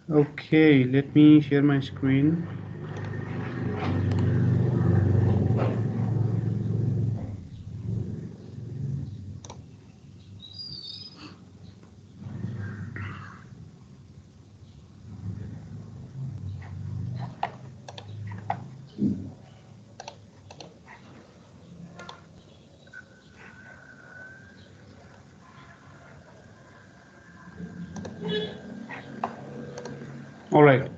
Okay, let me share my screen. All right.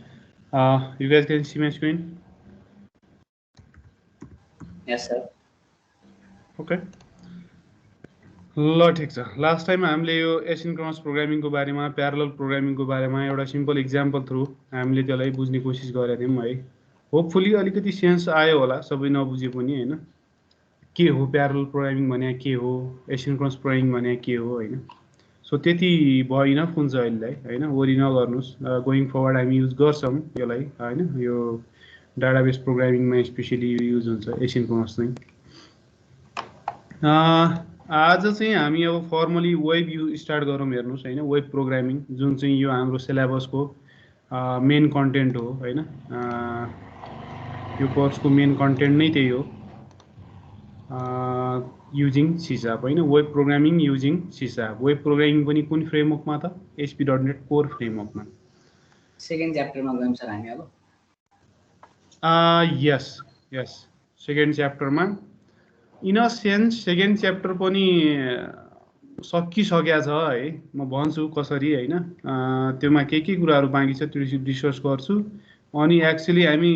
You guys can see my screen? Yes, sir. Okay. ल ठिक छ। Last time हामीले यो asynchronous प्रोग्रामिङको बारेमा, parallel प्रोग्रामिङको बारेमा एउटा सिम्पल इक्जाम्पल थ्रु हामीले त्यसलाई बुझ्ने कोसिस गरेका थियौँ है। होपफुली अलिकति सेन्स आयो होला, सबै नबुझे पनि होइन। के हो प्यारलल प्रोग्रामिङ भने, के हो एसिन्क्रोनस प्रोग्रामिङ भने, के हो होइन। सो त्यति भयो इनफ हुन्छ अहिलेलाई होइन। वरि नगर्नुहोस्, गोइङ फरवर्ड हामी युज गर्छौँ यसलाई होइन। यो डाटाबेस प्रोग्रामिङमा स्पेसली युज हुन्छ एसिन्क्रोनस चाहिँ। आज चाहिँ हामी अब फर्मली वेब स्टार्ट गरौँ। हेर्नुहोस् होइन, वेब प्रोग्रामिङ जुन चाहिँ यो हाम्रो सिलेबसको मेन कन्टेन्ट हो होइन। यो कोर्सको मेन कन्टेन्ट नै त्यही हो, युजिङ सिसाप होइन। Web programming using सिसाप। Web programming पनि कुन फ्रेमवर्कमा त? ASP.NET core फ्रेमवर्कमा। सेकेन्ड च्याप्टरमा गयौँ सर हामी अब। यस यस, सेकेन्ड च्याप्टरमा in a sense second chapter पनि सकिसकेको छ है। म भन्छु कसरी होइन। त्योमा के कुराहरू बाँकी छ त्यो डिस्कस गर्छु। अनि एक्चुअली हामी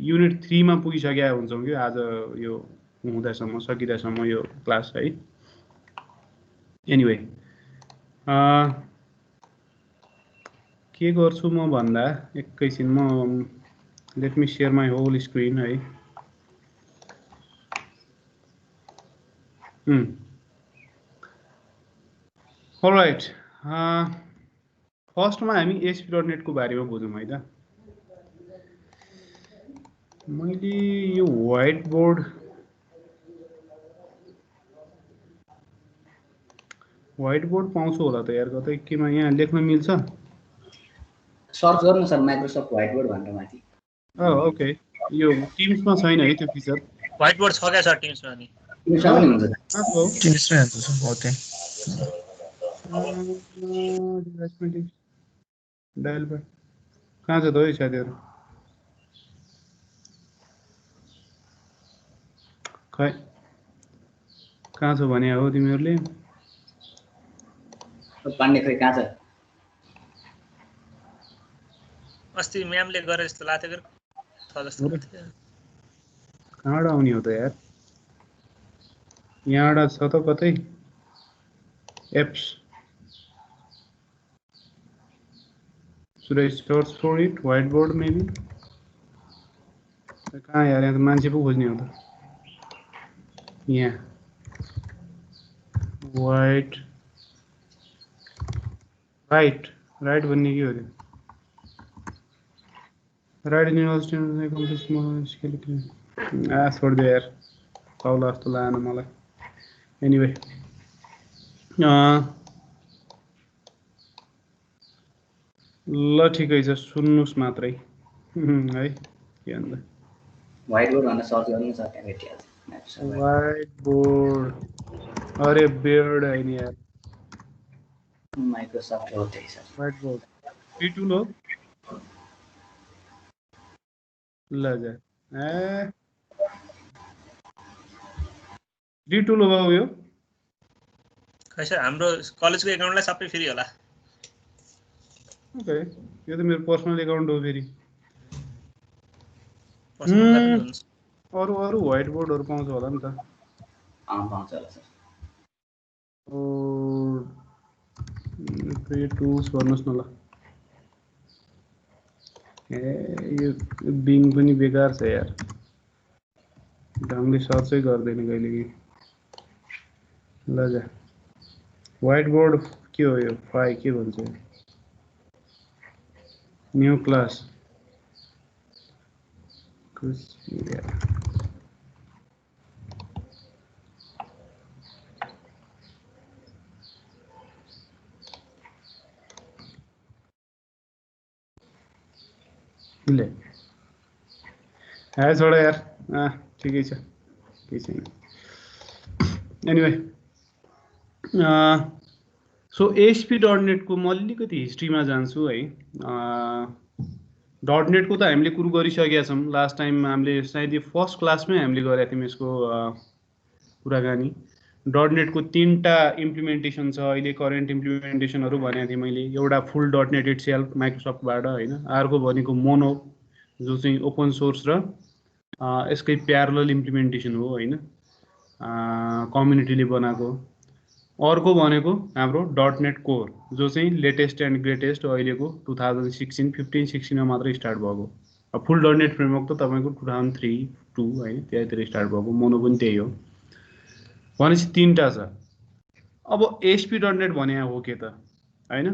युनिट 3मा पुगिसकेका हुन्छौँ कि आज यो हुँदासम्म, सकिँदासम्म यो क्लास है। एनिवे के गर्छु म भन्दा एकैछिन म let me share my whole screen है। अलराइट, फर्स्टमा हामी ASP.NET को बारेमा बुझौँ है त। मैले यो व्हाइट बोर्ड पाउँछु होला त यार कतै, केमा यहाँ लेख्न मिल्छ? सर्च गर्नु सर माइक्रोसफ्ट व्हाइट बोर्ड भनेर माथि। ओके, यो टिम्समा छैन है त्यो फिचर? व्हाइट बोर्ड छ क्या सर टिम्समा नि? टिम्समा पनि हुन्छ हो टिम्समै हुन्छ हो त्यही। डायल प्याड कहाँ छ त है साथीहरू? खै कहाँ छ भने हो तिमीहरूले? पाण्डे खै कहाँ छ? अस्ति म्यामले गरे जस्तो लाग्थ्यो कि छ जस्तो लाग्थ्यो। कहाँबाट आउने हो त यार? यहाँबाट छ त कतै apps. Should I search for it? Whiteboard maybe? कहाँ यार, यहाँ त मान्छे पो खोज्ने हो त। यहाँ राइट भन्ने के हो त्यो? राइट युनिभर्सिटी छोडिदियो यार, पाउला जस्तो लागेन मलाई। एनिवे ल ठिकै छ, सुन्नुहोस् मात्रै है। के भन्दा व्हाइट बोर्ड भनेर सर्च गर्नु सर, त्यहाँ भेटिहाल्छ। व्हाइट बोर्ड, अरे बेर्ड होइन यार, माइक्रोसफ्ट हो त्यही sir. White board free tool हो। ल जा फ्री टुल हो बाबु यो। खै सर हाम्रो कलेजको एकाउन्टलाई सबै फ्री होला। ओके, यो त मेरो पर्सनल एकाउन्ट हो फेरि। पर्सनललाई पनि हुन्छ। अरू व्हाइट बोर्डहरू पाउँछ होला नि त? पाउँछ होला सर। फ्री टुल्स भन्नुहोस् न ल। ए यो बिङ पनि बेकार छ यार, ढङ्गले सर्चै गर्दैन कहिलेकाहीँ। ल जा, व्हाइट बोर्ड के हो यो? के भन्छ? न्यू क्लास ले है छोडा यार ठिकै छ केही छैन एनीवे सो ASP.NET को म अलिकति हिस्ट्रीमा जान्छु है .NET को त हामीले कुरो गरिसकेका छौं लास्ट टाइम हामीले सायद यो फर्स्ट क्लासमै हामीले गरेका थियौं यसको कुराकानी .NET को तीनटा इम्प्लिमेन्टेसन छ अहिले करेन्ट इम्प्लिमेन्टेसनहरु भनेको थिएँ मैले एउटा फुल .NET इटसेल्फ माइक्रोसफ्टबाट हैन अर्को भनेको मोनो जो चाहिँ ओपन सोर्स र यसकै प्यारलल इम्प्लिमेन्टेसन हो हैन कम्युनिटीले बनाएको अर्को भनेको हाम्रो .NET कोर जो चाहिँ लेटेस्ट एन्ड ग्रेटेस्ट अहिलेको 2016 15 16 मा मात्र स्टार्ट भएको फुल .NET फ्रेमवर्क त तपाईको 2003 2 हैन त्यतिखेर स्टार्ट भएको मोनो पनि त्यही हो भनेपछि तीनटा छ अब ASP.NET भने हो के त हैन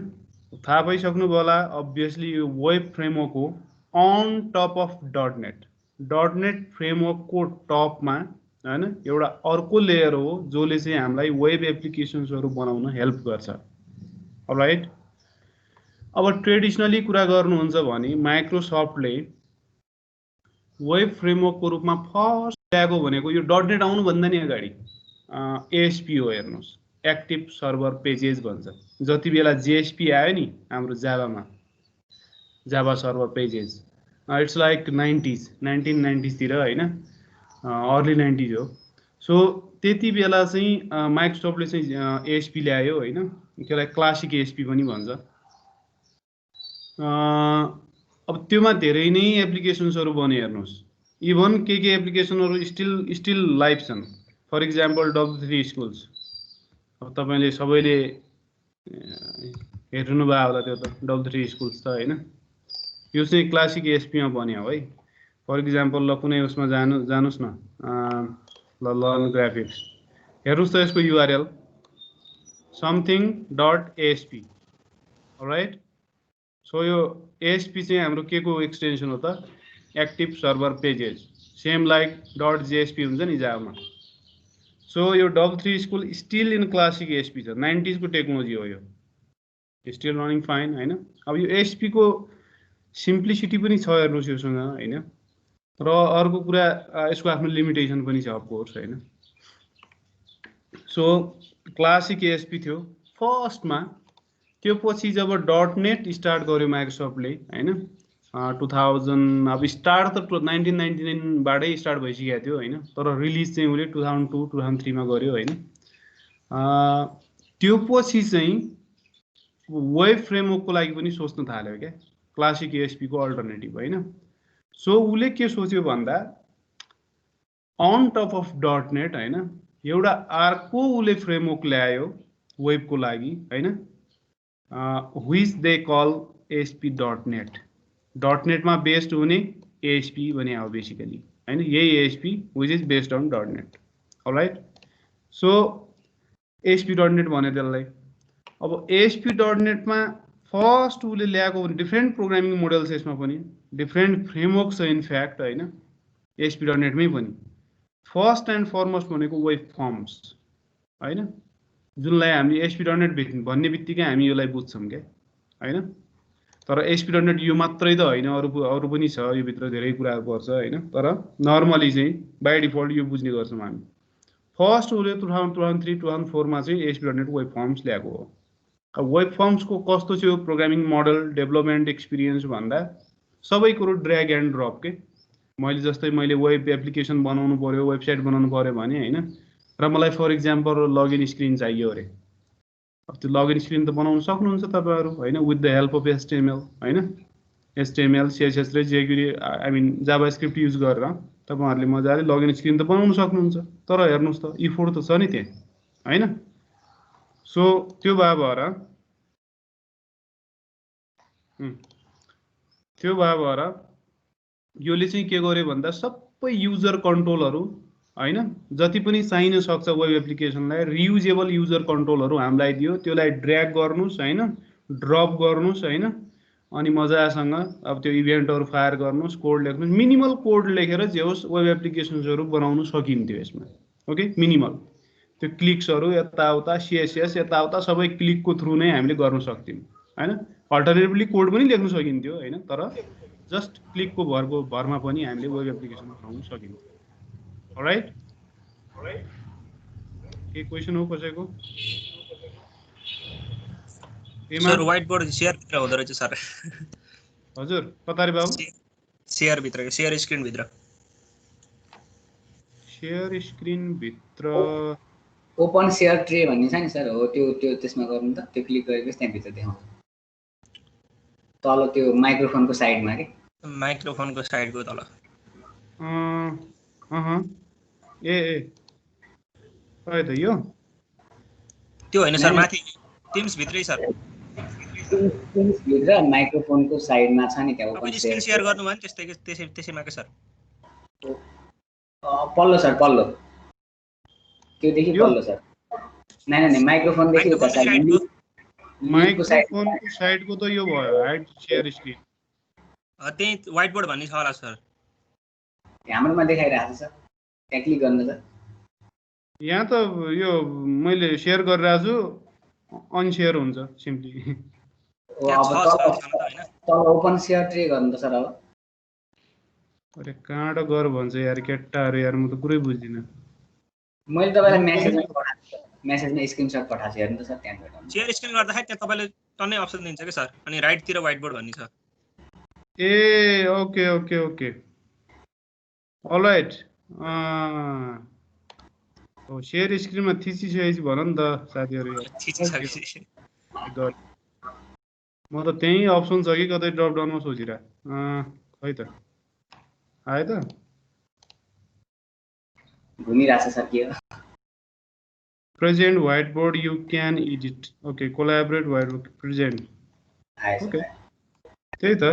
थाहा पाइसक्नु होला अब्भियसली यो वेब फ्रेमवर्क हो on top of .NET framework को टपमा हैन एउटा अर्को लेयर हो जसले चाहिँ हामीलाई वेब एप्लिकेसन्सहरु बनाउन हेल्प गर्छ अलराइट अब ट्रेडिसनली कुरा गर्नुहुन्छ भने माइक्रोसफ्टले वेब फ्रेमवर्क को रूपमा फर्स्ट ल्याएको भनेको यो .NET आउनु भन्दा नि अगाडि ASP हो हेर्नुस् एक्टिभ सर्भर पेजेस भन्छ जति बेला JSP आयो नि हाम्रो जावामा Java server pages it's like 1990s तिर हैन अर्ली 90s हो सो त्यति बेला चाहिँ माइक्रोसफ्टले चाहिँ ASP ल्यायो हैन त्यसलाई क्लासिक ASP पनि भन्छ अब त्योमा धेरै नै एप्लिकेसन्सहरु बने हेर्नुस् इभन के एप्लिकेसनहरु स्टिल लाइभ छन् फर एक्जाम्पल W3 स्कुल्स अब तपाईले सबैले हेर्नु भयो होला त्यो त W3 स्कुल्स त हैन यो चाहिँ क्लासिक ASP मा बन्यो है फर एक्जाम्पल ल कुनै उसमा जानुस् न लर्न ग्राफिक्स हेर्नुस् त यसको URL something.asp अलराइट सो यो ASP चाहिँ हाम्रो के को एक्सटेन्सन हो त active server pages same like .JSP हुन्छ नि जावामा सो यो W3 school still in classic ASP छ 90s को टेक्नोलोजी हो यो स्टिल रनिङ फाइन हैन अब यो ASP को सिम्प्लिसिटी पनि छ हेर्नुस् योसँग हैन र अर्को कुरा यसको आफ्नो लिमिटेसन पनि छ अफ कोर्स हैन सो क्लासिक ASP थियो फर्स्टमा त्यो पछि जब .NET स्टार्ट गर्यो माइक्रोसफ्टले हैन 2000 अब स्टार्ट त 1999 बाटै स्टार्ट भइसकेको थियो हैन तर रिलिज चाहिँ उले 2002 2003 मा गर्यो हैन त्यो पछि चाहिँ वेब फ्रेमवर्क को लागि पनि सोच्न थाल्यो के क्लासिक ASP को अल्टरनेटिभ हैन सो उले के सोच्यो भन्दा अन टप अफ .NET हैन एउटा अर्को उले फ्रेमवर्क ल्यायो वेब को लागि हैन which they call ASP.NET .NET मा बेस्ड हुने ASP भने हो बेसिकली हैन यही ASP which is based on .NET alright so ASP.NET भने त्यसलाई अब ASP.NET मा फर्स्ट उले ल्याएको डिफरेन्ट प्रोग्रामिङ मोडल्स यसमा पनि डिफरेन्ट फ्रेमवर्क छ इन फ्याक्ट हैन ASP.NET मै पनि फर्स्ट एन्ड फरमोस्ट भनेको वेब फर्म्स हैन जुनलाई हामी ASP.NEट भन्ने बित्तिकै हामी यसलाई बुझ्छौं के हैन तर ASP.NEट यो मात्रै त हैन अरु पनि छ यो भित्र धेरै कुराहरु पर्छ हैन तर नर्मली चाहिँ बाइ डिफल्ट यो बुझ्ने गर्छौं हामी फर्स्ट उले 2003 2004 मा चाहिँ ASP.NEट वेब फर्म्स ल्याएको हो अब वेब फर्म्स को कस्तो छ प्रोग्रामिङ मोडल डेभलपमेन्ट एक्सपिरियन्स भन्दा सबै कुरो ड्र्याग एन्ड ड्रप के मैले जस्तै मैले वेब एप्लिकेसन बनाउनु पर्यो वेबसाइट बनाउनु पर्यो भने हैन र मलाई फर एक्जाम्पल लगइन स्क्रिन चाहियो रे अब त्यो लगइन स्क्रिन त बनाउन सक्नुहुन्छ तपाईहरु हैन with the help of HTML हैन HTML CSS र jQuery I mean JavaScript use गरेर तपाईहरुले मजाले लगइन स्क्रिन त बनाउन सक्नुहुन्छ तर हेर्नुस् त इफोर्ट त छ नि त्यहाँ हैन सो त्यो भएर योले चाहिँ के गर्यो भन्दा सबै युजर कन्ट्रोलहरु हैन जति पनि चाहिन सक्छ वेब एप्लिकेसनलाई रियुजेबल युजर कन्ट्रोलहरु हामीलाई दियो त्यसलाई ड्र्याग गर्नुस् हैन ड्रप गर्नुस् हैन अनि मजासँग अब त्यो इभेन्टहरु फायर गर्नुस् कोड लेख्नुस् मिनिमल कोड लेखेर जे होस् वेब एप्लिकेसन्सहरु बनाउन सकिन्थ्यो यसमा ओके मिनिमल त्यो क्लिक्सहरु यताउता CSS यताउता सबै क्लिकको थ्रु नै हामीले गर्न सक्थ्यौं हैन अल्टरनेटिभली कोड पनि लेख्न सकिन्थ्यो हैन तर जस्ट क्लिकको भरमा पनि हामीले वेब एप्लिकेसन बनाउन सकिन्छ। अलराइट, के क्वेसन हो कसैको? सर व्हाइट बोर्ड शेयर भित्र हुँदो रहेछ सर। हजुर कतारे बाबु? शेयर भित्र, शेयर स्क्रिन भित्र। शेयर स्क्रिन भित्र ओपन शेयर ट्रे भन्ने छ नि सर, हो त्यो त्यसमा गर्नु त, त्यो क्लिक गरेपछि त्यहाँ भित्र देखाउँछ तल त्यो माइक्रोफोनको साइडमा के, माइक्रोफोनको साइडको तल। ए खै त यो त्यो हैन सर, माथि टिम्स भित्रै सर। टिम्स भित्र माइक्रोफोनको साइडमा छ नि त्यहाँ ओपन तपाईले स्क्रिन शेयर गर्नु भयो नि त्यसैमा के सर? पल्लो सर, पल्लो त्यो देखि पल्लो सर। नै माइक्रोफोन देखि उता साइड, माइक्रोफोनको साइडको त यो भयो हाइड शेयर स्क्रिन। त्यही व्हाइट बोर्ड भन्ने छ होला सर। हाम्रोमा देखाइरहेको छ सर, त्यहाँ क्लिक गर्नु त। यहाँ त यो मैले शेयर गरिरहेको छु, अनशेयर हुन्छ सिम्पली। तल ओपन शेयर ट्रे गर्नु त सर अब। अरे कहाँबाट गर भन्छ यार केटाहरु यार, म त कुरै बुझ्दिनँ। मैले तपाईलाई मेसेजमा स्क्रिनशट पठाएको छु, हेर्नु त सर त्यहाँ भेट्नु। शेयर स्क्रिन गर्दाखेरि त्यहाँ तपाईले टन्नै अप्सन दिन्छ के सर, अनि राइट तिर व्हाइट बोर्ड भन्ने छ। ए ओके अलराइट। हो शेयर स्क्रिनमा थिचिसकेपछि भन नि त साथीहरु यार। म त त्यही अप्सन छ कि कतै ड्रप डाउनमा सोचिरा। खै त आयो त घुमिरहेछ सर के हो? Present white board you can edit. Okay collaborate white board present. Okay त्यही त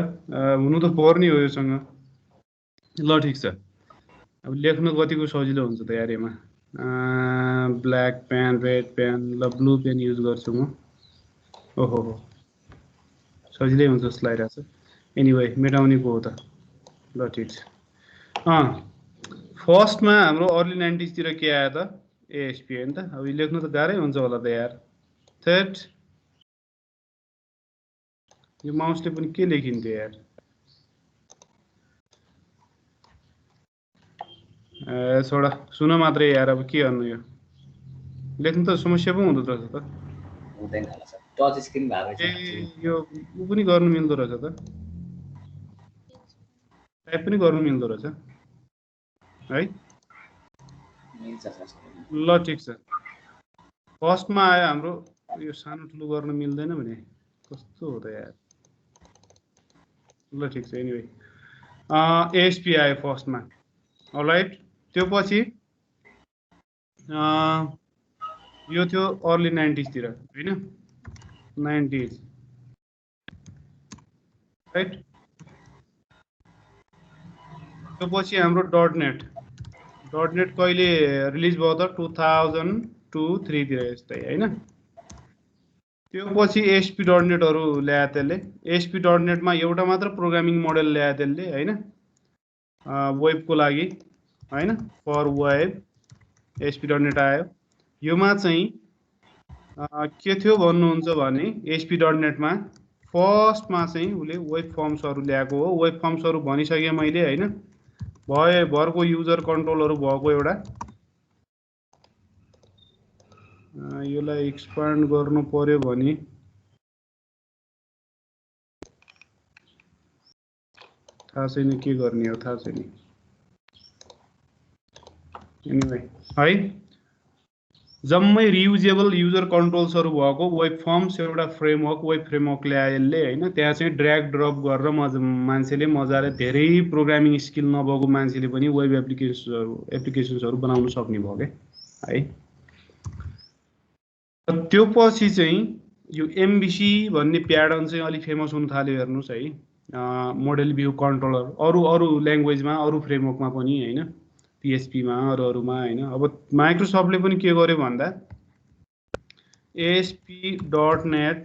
हुनु त पर्ने हो योसँग। ल ठीक छ, अब लेख्न कतिको सजिलो हुन्छ त यार यसमा। ब्ल्याक पेन, रेड पेन, ल ब्लू पेन युज गर्छु म। ओहो सजिलै हुन्छ जस्तो लागिरहेछ। एनिवे मेटाउने को हो त। ल ठीक छ। फर्स्टमा हाम्रो अर्ली 90s तिर के आयो त? एएसपी हैन त। अब लेख्नु त गाह्रै हुन्छ होला त यार। थेट यो माउसले पनि के लेखिन्थ्यो यार। छोडा सुन मात्रै यार, अब के गर्नु यो लेख्नु त समस्या पो हुँदो रहेछ त। हुँदैन होला सर, टच स्क्रिन भएको छ। यो उ पनि गर्नु मिल्दो रहेछ त, टाइप पनि गर्नु मिल्दो रहेछ है। मिल्छ सर। ल ठीक छ। फर्स्टमा आयो हाम्रो यो सानो ठुलो गर्न मिल्दैन भने कस्तो हो त यार। ल ठीक छ। एनिवे एएसपी आयो फर्स्टमा। अलराइट, त्यो पछि यो थियो अर्ली 90s तिर हैन, 90s राइट। त्यो पछि हाम्रो डटनेट कहिले रिलिज भयो त? 2002-03 तिर यस्तै हैन। त्यो पछि एएसपी डटनेटहरु ल्यायो त्यसले। एएसपी डटनेटमा एउटा मात्र प्रोग्रामिङ मोडेल ल्यायो त्यसले हैन, वेबको लागि हैन, फर वेब एएसपी डटनेट आयो। योमा चाहिँ के थियो भन्नुहुन्छ भने एएसपी डटनेटमा फर्स्टमा चाहिँ उले वेब फर्म्सहरु ल्याएको हो। वेब फर्म्सहरु भनिसके मैले हैन, भरको युजर कन्ट्रोलहरु भएको एउटा। यसलाई एक्सपान्ड गर्नु पर्यो भने थाहा छैन के गर्ने हो, थाहा छैन। एनिवे है, जम्मै रियुजेबल युजर कन्ट्रोल्सहरु भएको वेब फर्म्स एउटा फ्रेमवर्क, वेब फ्रेमवर्क ल्यायो यसले हैन। त्यहाँ चाहिँ ड्र्याग ड्रप गरेर मान्छेले मजाले धेरै प्रोग्रामिङ स्किल नभएको मान्छेले पनि वेब एप्लिकेसन्सहरु बनाउन सक्ने भयो के है। त्यो पछि चाहिँ यो एमबीसी भन्ने प्याटर्न चाहिँ अलि फेमस हुन थाल्यो। हेर्नुस् है, मोडेल भ्यू कन्ट्रोलर अरु ल्याङ्ग्वेजमा, अरु फ्रेमवर्कमा पनि हैन, पीएचपीमा अरूमा हैन। अब माइक्रोसफ्टले पनि के गर्यो भन्दा ASP.NET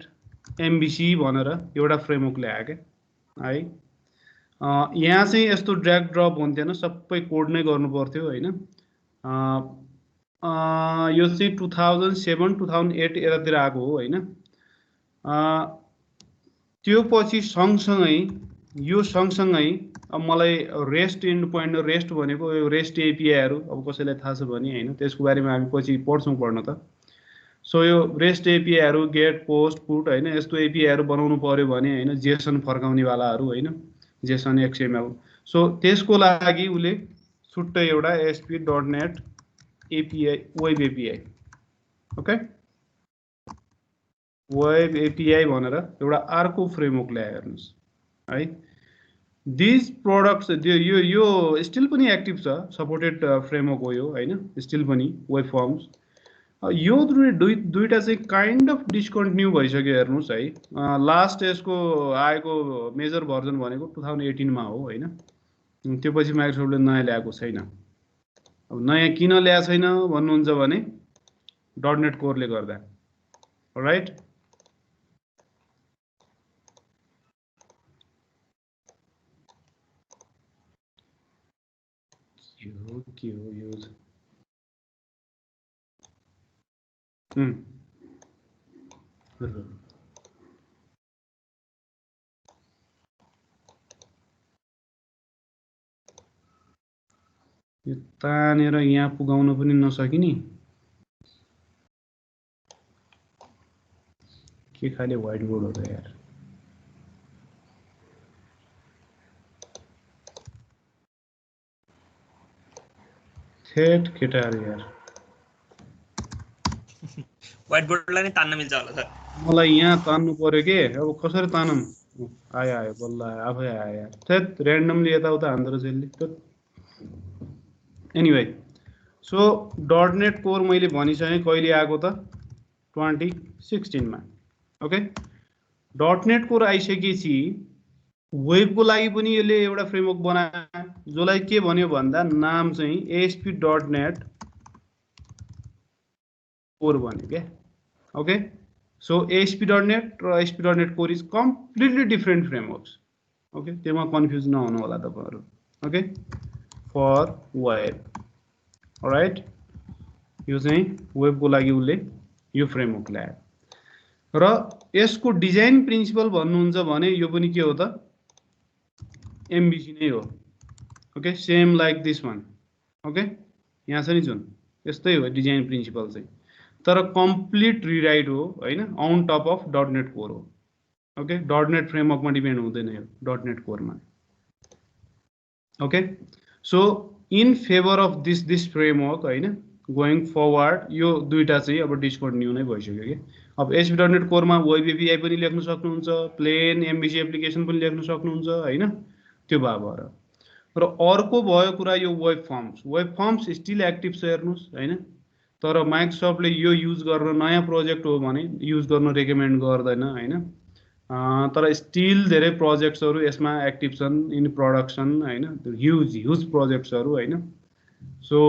एमबीसी भनेर एउटा फ्रेमवर्क ल्यायो के है। यहाँ चाहिँ यस्तो ड्र्याग ड्रप हुन्थेन, सबै कोड नै गर्नु पर्थ्यो हैन। यो चाहिँ 2007-2008 एरातिर आएको हो हैन। त्यो पछि सँगसँगै यो सँगसँगै अब मलाई रेस्ट एन्ड पोइन्ट रेस्ट भनेको यो रेस्ट एपिआईहरू अब कसैलाई थाहा छ भने हैन त्यसको बारेमा हामी पछि पढ्छौँ पढ्न त सो यो रेस्ट एपिआईहरू गेट पोस्ट पुट हैन यस्तो एपिआईहरू बनाउनु पर्यो भने हैन जेसन फर्काउनेवालाहरू हैन जेसन एक्सएमएल सो त्यसको लागि उले छुट्टै एउटा ASP.NET API web API okay web API भनेर एउटा अर्को फ्रेमवर्क ल्यायो हेर्नुस् है दिस प्रोडक्ट्स यो स्टिल पनि एक्टिभ छ सपोर्टेड फ्रेमवर्क हो यो हैन स्टिल पनि वेब फर्म्स यो दुईटा चाहिँ काइन्ड अफ डिस्कन्टिन्यू भइसक्यो हेर्नुस् है लास्ट यसको आएको मेजर भर्जन भनेको 2018 मा हो हैन त्यो पछि माइक्रोसफ्टले नयाँ ल्याएको छैन अब नयाँ किन ल्याएको छैन भन्नुहुन्छ भने .NET कोरले गर्दा राइट के हो यो यो तानेर यहाँ पुगाउन पनि नसकिने के खाले व्हाइट बोर्ड हो त यार थेट केटाहरु यार व्हाइट बोर्डलाई नै तान्न मिल्छ होला सर मलाई यहाँ तान्नु पर्यो के अब कसरी तानम आयो बल्ल आफै आयो यार थेट र्यान्डमली यताउता हान्दो रहेछ यसले एनीवे सो .NET कोर मैले भनिसकेँ कहिले आएको त 2016 मा ओके .NET कोर आइसकेपछि वेबको लागि पनि यसले एउटा फ्रेमवर्क बनायो जसलाई के भन्यो भन्दा नाम चाहिँ ASP.NET कोर भन्यो के ओके सो ASP.NET र ASP.NET core is completely different frameworks okay त्यसमा कन्फ्युज नहुनु होला तपाईहरु ओके फर वेब अलराइट यो चाहिँ वेबको लागि उले यो फ्रेमवर्क ल्यायो र यसको डिजाइन प्रिन्सिपल भन्नुहुन्छ भने यो पनि के हो त MVC नै हो okay same like this one okay यहाँ छ नि जुन यस्तै हो डिजाइन प्रिन्सिपल चाहिँ तर कम्प्लिट रिराइट हो हैन on top of .NET core हो ओके .NET फ्रेमवर्कमा डिपेन्ड हुँदैन यो .NET कोरमा okay so in favour of this framework हैन गोइङ फरवर्ड यो दुईटा चाहिँ अब डिस्कन्टिन्यू नै भइसक्यो के अब ASP.NET कोरमा वेब एपिआई पनि लेख्न सक्नुहुन्छ प्लेन MVC एप्लिकेसन पनि लेख्न सक्नुहुन्छ हैन त्यो भएर र अर्को भयो कुरा यो वेब फर्म्स स्टिल एक्टिभ छ हेर्नुस् हैन तर माइक्रोसफ्टले यो युज गर्न नयाँ प्रोजेक्ट हो भने युज गर्न रेकमेन्ड गर्दैन हैन तर स्टिल धेरै प्रोजेक्ट्सहरु यसमा एक्टिभ छन् इन प्रोडक्सन हैन ह्युज प्रोजेक्ट्सहरु हैन सो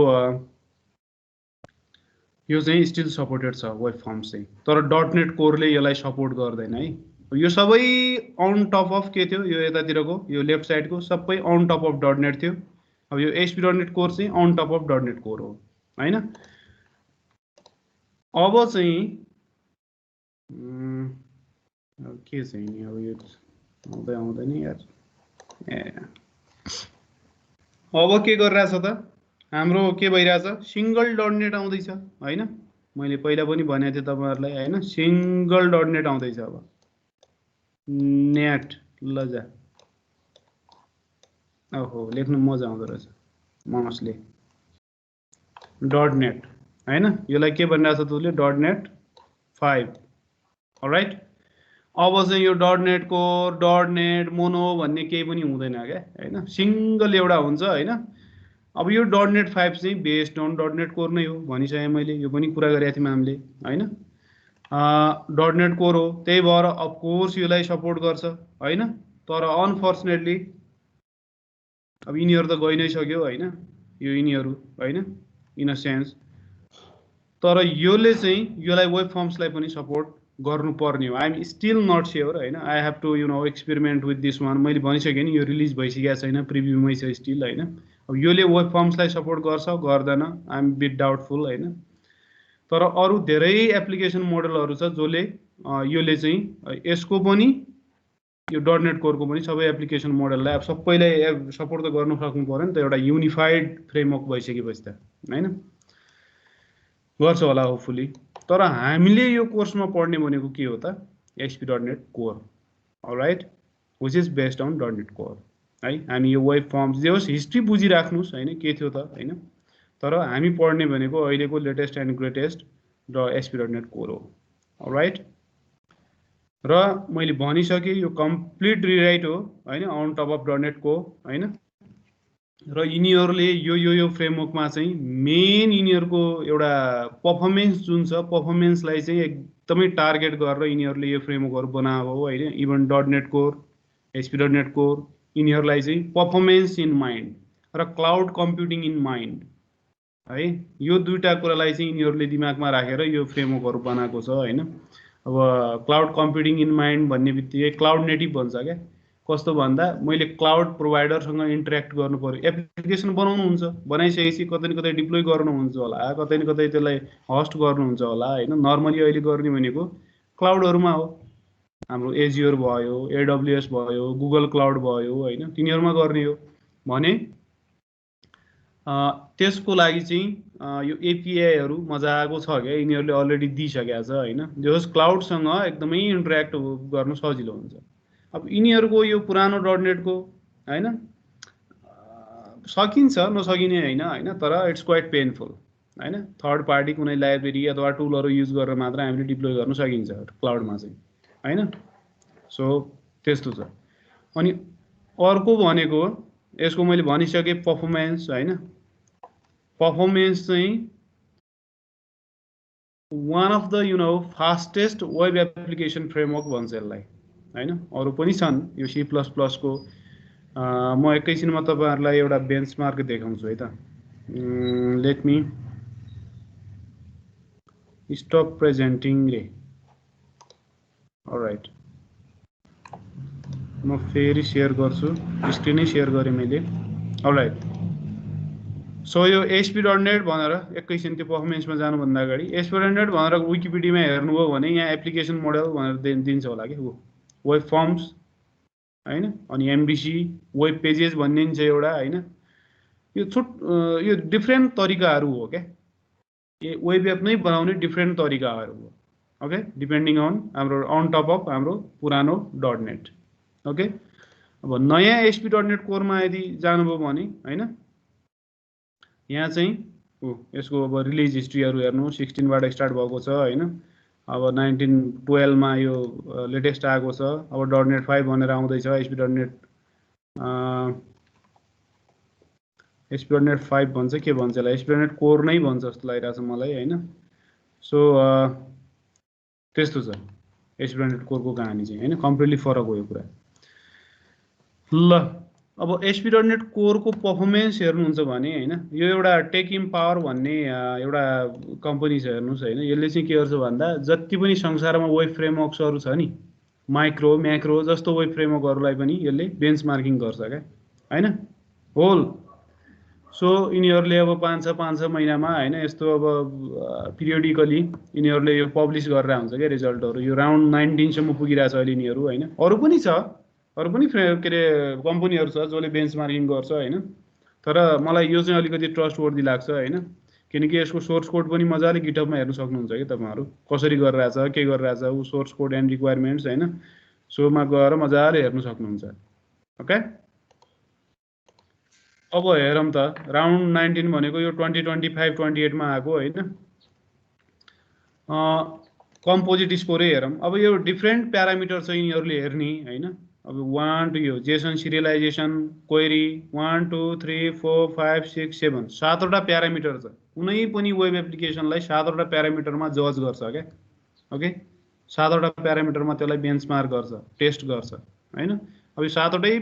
यो चाहिँ स्टिल सपोर्टेड छ वेब फर्म्स चाहिँ तर .NET कोरले यसलाई सपोर्ट गर्दैन है यो सबै अन टप अफ के थियो यो यतातिरको यो लेफ्ट साइडको सबै अन टप अफ .NET थियो अब यो ASP.NET कोर चाहिँ on top of .NET core हो हैन अब चाहिँ के चाहिँ नि अब यो आउँदैन यार अब के गरिरहेछ त हाम्रो के भइरहेछ सिंगल .NET आउँदैछ हैन मैले पहिला पनि भनेको थिएँ तपाईहरुलाई हैन सिंगल .NET आउँदैछ अब नेट लजा ओहो लेख्न मजा आउँदो रहेछ माउसले .NET हैन यसलाई के भनिरहेछ तुले .NET 5 अलराइट अब चाहिँ यो .NET कोर .NET मोनो भन्ने केही पनि हुँदैन के हैन सिंगल एउटा हुन्छ हैन अब यो .NET 5 चाहिँ बेस्ड अन .NET कोर नै हो भनिसके मैले यो पनि कुरा गरेका थियौं हामीले हैन .NET कोर हो त्यही भएर अफ कोर्स यसलाई सपोर्ट गर्छ हैन तर अनफर्चुनेटली अब यिनीहरु त गइ नै सक्यो हैन यो यिनीहरु हैन इन अ सेन्स तर योले चाहिँ योलाई वेब फर्म्सलाई पनि सपोर्ट गर्नु पर्ने हो I am still not sure हैन I have to experiment with this one मैले भनिसके नि यो रिलिज भइसकेको छैन प्रिभ्यूमै छ स्टिल हैन अब योले वेब फर्म्सलाई सपोर्ट गर्छ गर्दैन आई एम बिट डाउटफुल हैन तर अरु धेरै एप्लिकेसन मोडलहरु छ जसले योले चाहिँ यसको पनि यो .NET कोरको पनि सबै एप्लिकेसन मोडललाई अब सबैलाई सपोर्ट त गर्नु सक्नु पर्यो नि त, एउटा युनिफाइड फ्रेमवर्क भइसकेपछि त हैन, गर्छ होला होपफुली। तर हामीले यो कोर्समा पढ्ने भनेको के हो त, ASP.NET core, alright, which is based on .NET core है। हामी यो वेब फर्म्स जे होस् हिस्ट्री बुझिराख्नुस् हैन, के थियो त हैन, तर हामी पढ्ने भनेको अहिलेको लेटेस्ट एन्ड ग्रेटेस्ट ASP.NEट कोर हो, अलराइट। र मैले भनिसकेँ यो कम्प्लिट रिराइट हो हैन अन टप अफ .NEट को हैन। र यिनीहरूले यो फ्रेमवर्कमा चाहिँ मेन यिनीहरूको एउटा पर्फर्मेन्स जुन छ, पर्फर्मेन्सलाई चाहिँ एकदमै टार्गेट गरेर यिनीहरूले यो फ्रेमवर्कहरू बनाएको हो हैन। इभन .NEट कोर, ASP.NEट कोर, यिनीहरूलाई चाहिँ पर्फर्मेन्स इन माइन्ड र क्लाउड कम्प्युटिङ इन माइन्ड है, यो दुईटा कुरालाई चाहिँ यिनीहरूले दिमागमा राखेर यो फ्रेमवर्कहरू बनाएको छ हैन। अब क्लाउड कम्प्युटिङ इन माइन्ड भन्ने बित्तिकै क्लाउड नेटिभ भन्छ क्या। कस्तो भन्दा मैले क्लाउड प्रोभाइडरसँग इन्टरेक्ट गर्नु पर्यो, एप्लिकेसन बनाउनुहुन्छ, बनाइसकेपछि कतै न कतै डिप्लोय गर्नुहुन्छ होला, कतै न कतै त्यसलाई होस्ट गर्नुहुन्छ होला हैन। नर्मली अहिले गर्ने भनेको क्लाउडहरूमा हो, हाम्रो एजियोर भयो, AWS भयो, गुगल क्लाउड भयो हैन, तिनीहरूमा गर्ने हो भने त्यसको लागि चाहिँ यो एपिआईहरू मजाको छ क्या, यिनीहरूले अलरेडी दिइसकेको छ हैन, जस क्लाउडसँग एकदमै इन्टरेक्ट गर्नु सजिलो हुन्छ। अब यिनीहरूको यो पुरानो .NEट को हैन सकिन्छ, नसकिने हैन हैन, तर इट्स क्वाइट पेनफुल हैन। थर्ड पार्टी कुनै लाइब्रेरी अथवा टुलहरू युज गरेर मात्र हामीले डिप्लोय गर्न सकिन्छ क्लाउडमा चाहिँ हैन। सो त्यस्तो छ। अनि अर्को भनेको यसको मैले भनिसकेँ पर्फर्मेन्स हैन, पर्फर्मेन्स चाहिँ one of the fastest web application framework भन्छ यसलाई हैन। अरू पनि छन् यो C++ को, म एकैछिनमा तपाईहरुलाई एउटा बेन्चमार्क देखाउँछु है त। लेट मी स्टप प्रेजेन्टिङ रे, अलराइट, म फेरि शेयर गर्छु, स्क्रिनै शेयर गरेँ मैले, अलराइट। सो यो ASP.NEट भनेर एकैछिन त्यो पर्फर्मेन्समा जानुभन्दा अगाडि ASP.NEट भनेर विकिपिडियामा हेर्नुभयो भने यहाँ एप्लिकेसन मोडल भनेर दिन्छ होला कि, वेब फर्म्स हैन, अनि MVC वेब पेजेस भन्ने छ एउटा हैन। यो डिफ्रेन्ट तरिकाहरू हो क्या, वेब एप नै बनाउने डिफ्रेन्ट तरिकाहरू हो, ओके, डिपेन्डिङ अन हाम्रो अन टप अफ हाम्रो पुरानो .NEट, ओके। अब नयाँ ASP.NEट कोरमा यदि जानुभयो भने हैन, यहाँ चाहिँ यसको अब रिलिज हिस्ट्रीहरू हेर्नु, 16 बाट स्टार्ट भएको छ हैन। अब 1912 मा यो लेटेस्ट आएको छ। अब .NEट 5 भनेर आउँदैछ, ASP.NEट 5 भन्छ, के भन्छ यसलाई, ASP.NEट कोर नै भन्छ जस्तो लागिरहेछ मलाई हैन। सो त्यस्तो छ ASP.NEट कोरको कहानी चाहिँ हैन, कम्प्लिटली फरक हो यो कुरा। ल अब ASP.NEट कोरको पर्फर्मेन्स हेर्नुहुन्छ भने हैन, यो एउटा टेक इम्पावर भन्ने एउटा कम्पनी छ हेर्नुस् हैन। यसले चाहिँ के गर्छ भन्दा जति पनि संसारमा वेब फ्रेमवर्क्सहरू छ नि, माइक्रो म्याक्रो जस्तो वेब फ्रेमवर्कहरूलाई पनि यसले बेन्चमार्किङ गर्छ क्या हैन, होल। सो यिनीहरूले अब 5-6 महिनामा हैन यस्तो अब पिरियोडिकली यिनीहरूले यो पब्लिस गरेर हुन्छ क्या रिजल्टहरू। यो राउन्ड 19 सम्म पुगिरहेछ अहिले यिनीहरू हैन। अरू पनि छ, अरू पनि के अरे कम्पनीहरू छ जसले बेन्चमार्किङ गर्छ हैन, तर मलाई यो चाहिँ अलिकति ट्रस्टवर्दी लाग्छ हैन, किनकि यसको सोर्स कोड पनि मजाले गिटहबमा हेर्न सक्नुहुन्छ कि तपाईहरु, कसरी गरिरहेछ, के गरिरहेछ, उ सोर्स कोड एन्ड रिक्वायरमेन्ट्स हैन, सोमा गएर मजाले हेर्न सक्नुहुन्छ, ओके। अब हेरौँ त राउन्ड 19 भनेको यो 2025-28 मा आएको हैन। कम्पोजिट स्कोरै हेरौँ। अब यो डिफ्रेन्ट प्यारामिटर छ यिनीहरूले हेर्ने हैन। अब 1 टु यो जेसन सिरियलाइजेसन क्वेरी 1 2 3 4 5 6 7 7वटा प्यारामिटर छ। कुनै पनि वेब एप्लिकेसनलाई 7वटा प्यारामिटरमा जज गर्छ क्या, ओके। 7वटा प्यारामिटरमा त्यसलाई बेन्चमार्क गर्छ, टेस्ट गर्छ हैन। अब यो 7वटै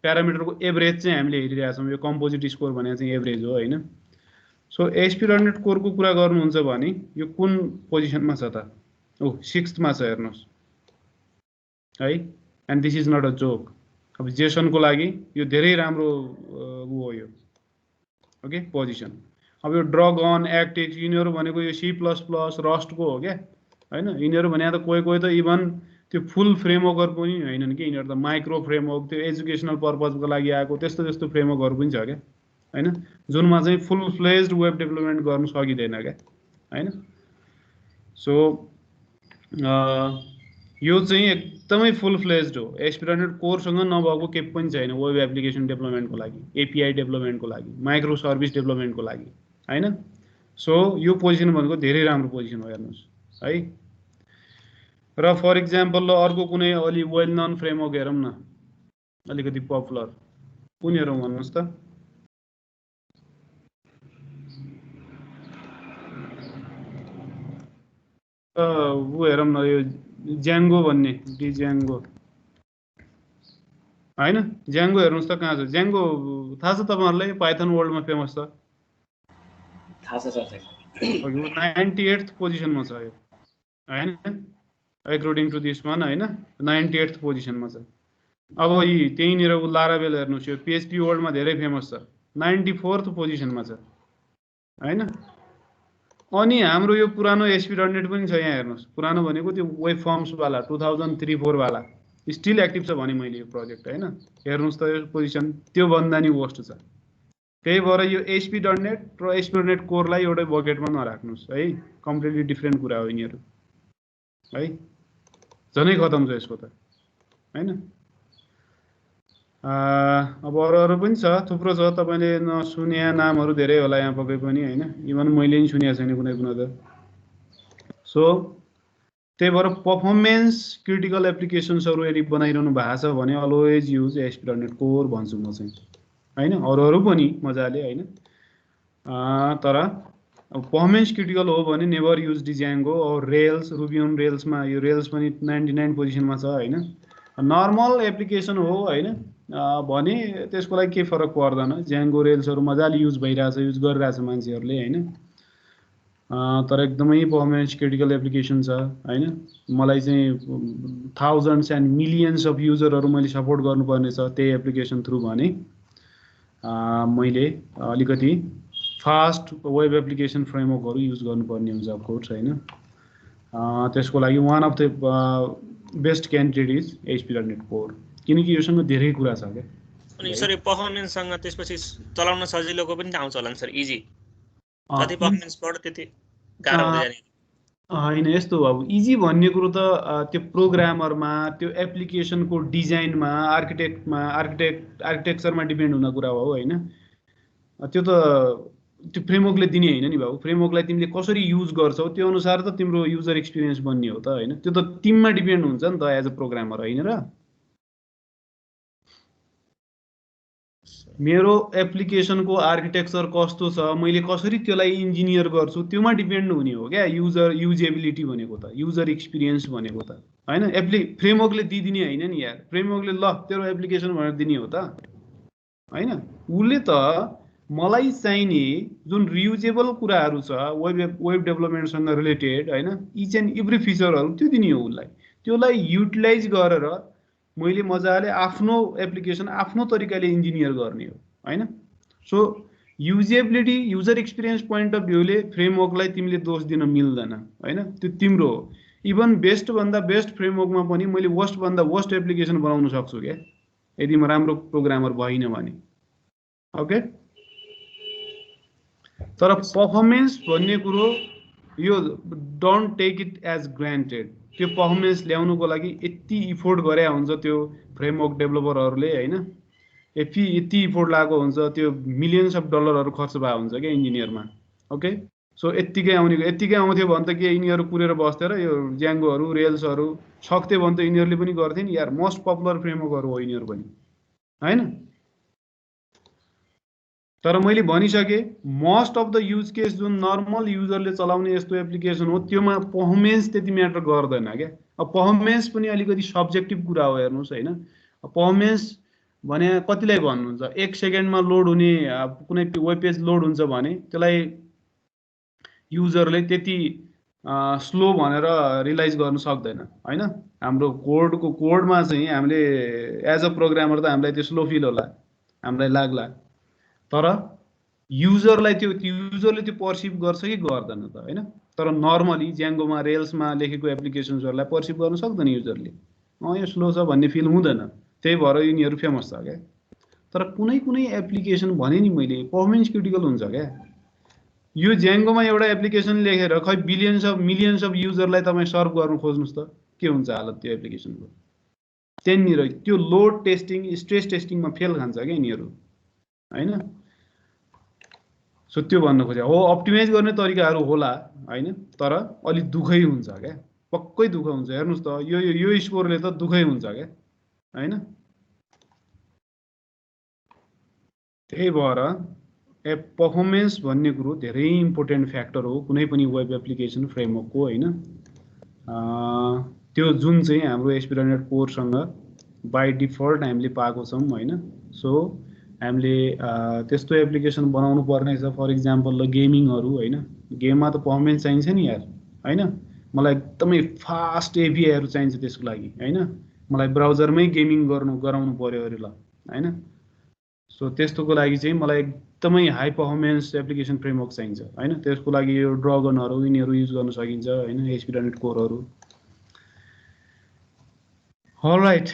प्यारामिटरको एभरेज चाहिँ हामीले हेरिरहेछौँ। यो कम्पोजिट स्कोर भनेको चाहिँ एभरेज हो हैन। सो ASP.NEट कोरको कुरा गर्नुहुन्छ भने यो कुन पोजिसनमा छ त, 6th मा छ हेर्नुस् है। And this is not a joke. अब जेसनको लागि यो धेरै राम्रो हो यो, ओके, पोजिसन। अब यो ड्रगन एक्टिक्स यिनीहरू भनेको यो C++ रस्टको हो क्या हैन। यिनीहरू भने त कोही त इभन त्यो फुल फ्रेमवर्कहरू पनि होइनन् कि यिनीहरू त माइक्रो फ्रेमवर्क त्यो एजुकेसनल पर्पजको लागि आएको त्यस्तो फ्रेमवर्कहरू पनि छ क्या हैन जुनमा चाहिँ फुल फ्लेज्ड वेब डेभलपमेन्ट गर्न सकिँदैन क्या हैन सो यो चाहिँ एकदमै फुल फ्लेज्ड हो ASP.NET कोरसँग नभएको केही पनि छैन वेब एप्लिकेसन डेभलपमेन्टको लागि API डेभलपमेन्टको लागि माइक्रो सर्भिस डेभलपमेन्टको लागि हैन सो यो पोजिसन भनेको धेरै राम्रो पोजिसन हो हेर्नुहोस् है र फर इक्जाम्पल ल अर्को कुनै अलि वेल नन फ्रेमवर्क हेरौँ न अलिकति पपुलर कुन हेरौँ भन्नुहोस् त ऊ हेरौँ न यो ज्याङ्गो भन्ने डिज्याङ्गो हैन ज्याङ्गो हेर्नुहोस् त कहाँ छ ज्याङ्गो थाहा छ तपाईहरुलाई पाइथन वर्ल्डमा फेमस छ थाहा छ सर 98th पोजिसनमा छ यो हैन अकर्डिङ टु दिस वान हैन 98th पोजिसनमा छ अब यी त्यहीँनिर उ लारावेल हेर्नुहोस् यो PHP वर्ल्डमा धेरै फेमस छ 94th पोजिसनमा छ हैन अनि हाम्रो यो पुरानो ASP.NET पनि छ यहाँ हेर्नुहोस् पुरानो भनेको त्यो वेब फर्म्स वाला 2003-04 वाला स्टिल एक्टिभ छ भने मैले यो प्रोजेक्ट हैन हेर्नुहोस् त यो पोजिसन त्यो भन्दा नि वर्स्ट छ त्यही भएर यो ASP.NET र ASP.NET कोरलाई एउटै बकेटमा नराख्नुस् है कम्प्लिटली डिफरेन्ट कुरा हो यिनीहरू है झनै खतम छ यसको त हैन अब अरू पनि छ थुप्रो छ तपाईले नसुन्या नामहरू धेरै होला यहाँ पक्कै पनि हैन इभन मैले नि सुनेको छैन कुनै कुनै त सो त्यही भएर परफर्मेन्स क्रिटिकल एप्लिकेसन्सहरू यदि बनाइरहनु भएको छ भने अलवेज युज ASP.NET कोर भन्छु म चाहिँ हैन अरू पनि मजाले हैन तर परफर्मेन्स क्रिटिकल हो भने नेभर युज डिज्याङ्गो और रेल्स रुबी अन रेल्समा यो रेल्स पनि 99 पोजिसनमा छ हैन नर्मल एप्लिकेसन हो हैन भने त्यसको लागि के फरक पर्दैन ज्याङ्गो रेल्सहरू मजाले युज भइरहेछ युज गरिरहेछ मान्छेहरूले हैन तर एकदमै परफर्मेन्स क्रिटिकल एप्लिकेसन छ हैन मलाई चाहिँ थाउजन्ड्स एन्ड मिलियन्स अफ युजरहरू मैले सपोर्ट गर्नुपर्ने छ त्यही एप्लिकेसन थ्रु भने मैले अलिकति फास्ट वेब एप्लिकेसन फ्रेमवर्कहरू युज गर्नुपर्ने हुन्छ अफ कोर्स हैन त्यसको लागि one of the best candidate is ASP.NET core किनकि योसँग धेरै कुरा छ क्या अनि सर यो परफर्मेन्ससँग त्यसपछि चलाउन सजिलोको पनि आउँछ होला नि सर इजी जति परफर्मेन्स बढ्यो त्यति गाह्रो हुँदै जाने हैन यस्तो हो अब इजी भन्ने कुरो त त्यो प्रोग्रामरमा त्यो एप्लिकेसनको डिजाइनमा आर्किटेक्चरमा डिपेन्ड हुने कुरा हो हैन त्यो त त्यो फ्रेमवर्कले दिने हैन नि बाबु फ्रेमवर्कलाई तिमीले कसरी युज गर्छौ त्यो अनुसार त तिम्रो युजर एक्सपिरियन्स बन्ने हो त हैन त्यो त टिममा डिपेन्ड हुन्छ नि त एज अ प्रोग्रामर हैन र मेरो एप्लिकेसनको आर्किटेक्चर कस्तो छ मैले कसरी त्यसलाई इन्जिनियर गर्छु त्योमा डिपेन्ड हुने हो क्या युजेबिलिटी भनेको त युजर एक्सपिरियन्स भनेको त हैन फ्रेमवर्कले दिदिने हैन नि यार फ्रेमवर्कले ल तेरो एप्लिकेसन भनेर दिने हो त हैन उले त मलाई चाहिने जुन रियुजेबल कुराहरू छ वेब डेभलपमेन्टसँग रिलेटेड हैन इच एन्ड एभ्री फिचरहरू त्यो दिने हो उलाई त्यसलाई युटिलाइज गरेर मैले मजाले आफ्नो एप्लिकेसन आफ्नो तरिकाले इन्जिनियर गर्ने हो हैन so usability user experience point of भ्यूले फ्रेमवर्कलाई तिमीले दोष दिन मिल्दैन हैन त्यो तिम्रो हो इभन बेस्ट भन्दा बेस्ट फ्रेमवर्कमा पनि मैले वर्स्ट भन्दा वर्स्ट एप्लिकेसन बनाउन सक्छु क्या यदि म राम्रो प्रोग्रामर भइन भने ओके तर परफर्मेन्स भन्ने कुरो यो don't take it as granted त्यो परफर्मेन्स ल्याउनुको लागि यति इफोर्ट गरे हुन्छ त्यो फ्रेमवर्क डेभलपरहरूले हैन यति इफोर्ट लागेको हुन्छ त्यो मिलियन्स अफ डलरहरू खर्च भएको हुन्छ क्या इन्जिनियरमा ओके सो यतिकै आउँथ्यो भने त के यिनीहरू कुरेर बस्थ्यो र यो ज्याङ्गोहरू रेल्सहरू सक्थ्यो भने त यिनीहरूले पनि गर्थे नि यार मोस्ट पपुलर फ्रेमवर्कहरू हो यिनीहरू पनि हैन तर मैले भनिसके most of the use case जुन नर्मल युजरले चलाउने यस्तो एप्लिकेसन हो त्योमा परफर्मेन्स त्यति म्याटर गर्दैन क्या अब परफर्मेन्स पनि अलिकति सब्जेक्टिभ कुरा हो हेर्नुहोस् हैन परफर्मेन्स भने कतिलाई भन्नुहुन्छ 1 सेकेन्डमा लोड हुने कुनै वेब पेज लोड हुन्छ भने त्यसलाई युजरले त्यति स्लो भनेर रियलाइज गर्न सक्दैन हैन हाम्रो कोडमा चाहिँ हामीले एज अ प्रोग्रामर त हामीलाई त्यो स्लो फिल होला हामीलाई लाग्ला तर युजरले त्यो पर्सिभ गर्छ कि गर्दैन त हैन तर नर्मली ज्याङ्गोमा रेल्समा लेखेको एप्लिकेसन्सहरूलाई पर्सिभ गर्न सक्दैन युजरले। यो स्लो छ भन्ने फिल हुँदैन, त्यही भएर यिनीहरू फेमस छ क्या। तर कुनै कुनै एप्लिकेसन भने नि मैले पर्फर्मेन्स क्रिटिकल हुन्छ क्या। यो ज्याङ्गोमा एउटा एप्लिकेसन लेखेर खै मिलियन्स अफ युजरलाई तपाईँ सर्भ गर्नु खोज्नुहोस् त के हुन्छ हालत त्यो एप्लिकेसनको। त्यहाँनिर त्यो लोड टेस्टिङ स्ट्रेस टेस्टिङमा फेल खान्छ क्या यिनीहरू होइन। सो त्यो भन्न खोजेँ हो, अप्टिमाइज गर्ने तरिकाहरू होला होइन, तर अलिक दुःखै हुन्छ क्या, पक्कै दुःख हुन्छ। हेर्नुहोस् त यो स्कोरले त दुःखै हुन्छ क्या होइन। त्यही भएर पर्फर्मेन्स भन्ने कुरो धेरै इम्पोर्टेन्ट फ्याक्टर हो कुनै पनि वेब एप्लिकेसन फ्रेमवर्कको होइन। त्यो जुन चाहिँ हाम्रो एस्पिडनेट कोरसँग बाई डिफल्ट हामीले पाएको छौँ होइन। सो हामीले त्यस्तो एप्लिकेसन बनाउनु पर्ने छ। फर इक्जाम्पल ल गेमिङहरू होइन, गेममा त पर्फर्मेन्स चाहिन्छ नि यार होइन। मलाई एकदमै फास्ट एपिआईहरू चाहिन्छ त्यसको लागि होइन। मलाई ब्राउजरमै गेमिङ गराउनु पर्यो अरे ल होइन। सो त्यस्तोको लागि चाहिँ मलाई एकदमै हाई पर्फर्मेन्स एप्लिकेसन फ्रेमवर्क चाहिन्छ होइन। त्यसको लागि यो ड्रगनहरू यिनीहरू युज गर्न सकिन्छ होइन, एस्पिडनेट कोरहरू। Alright,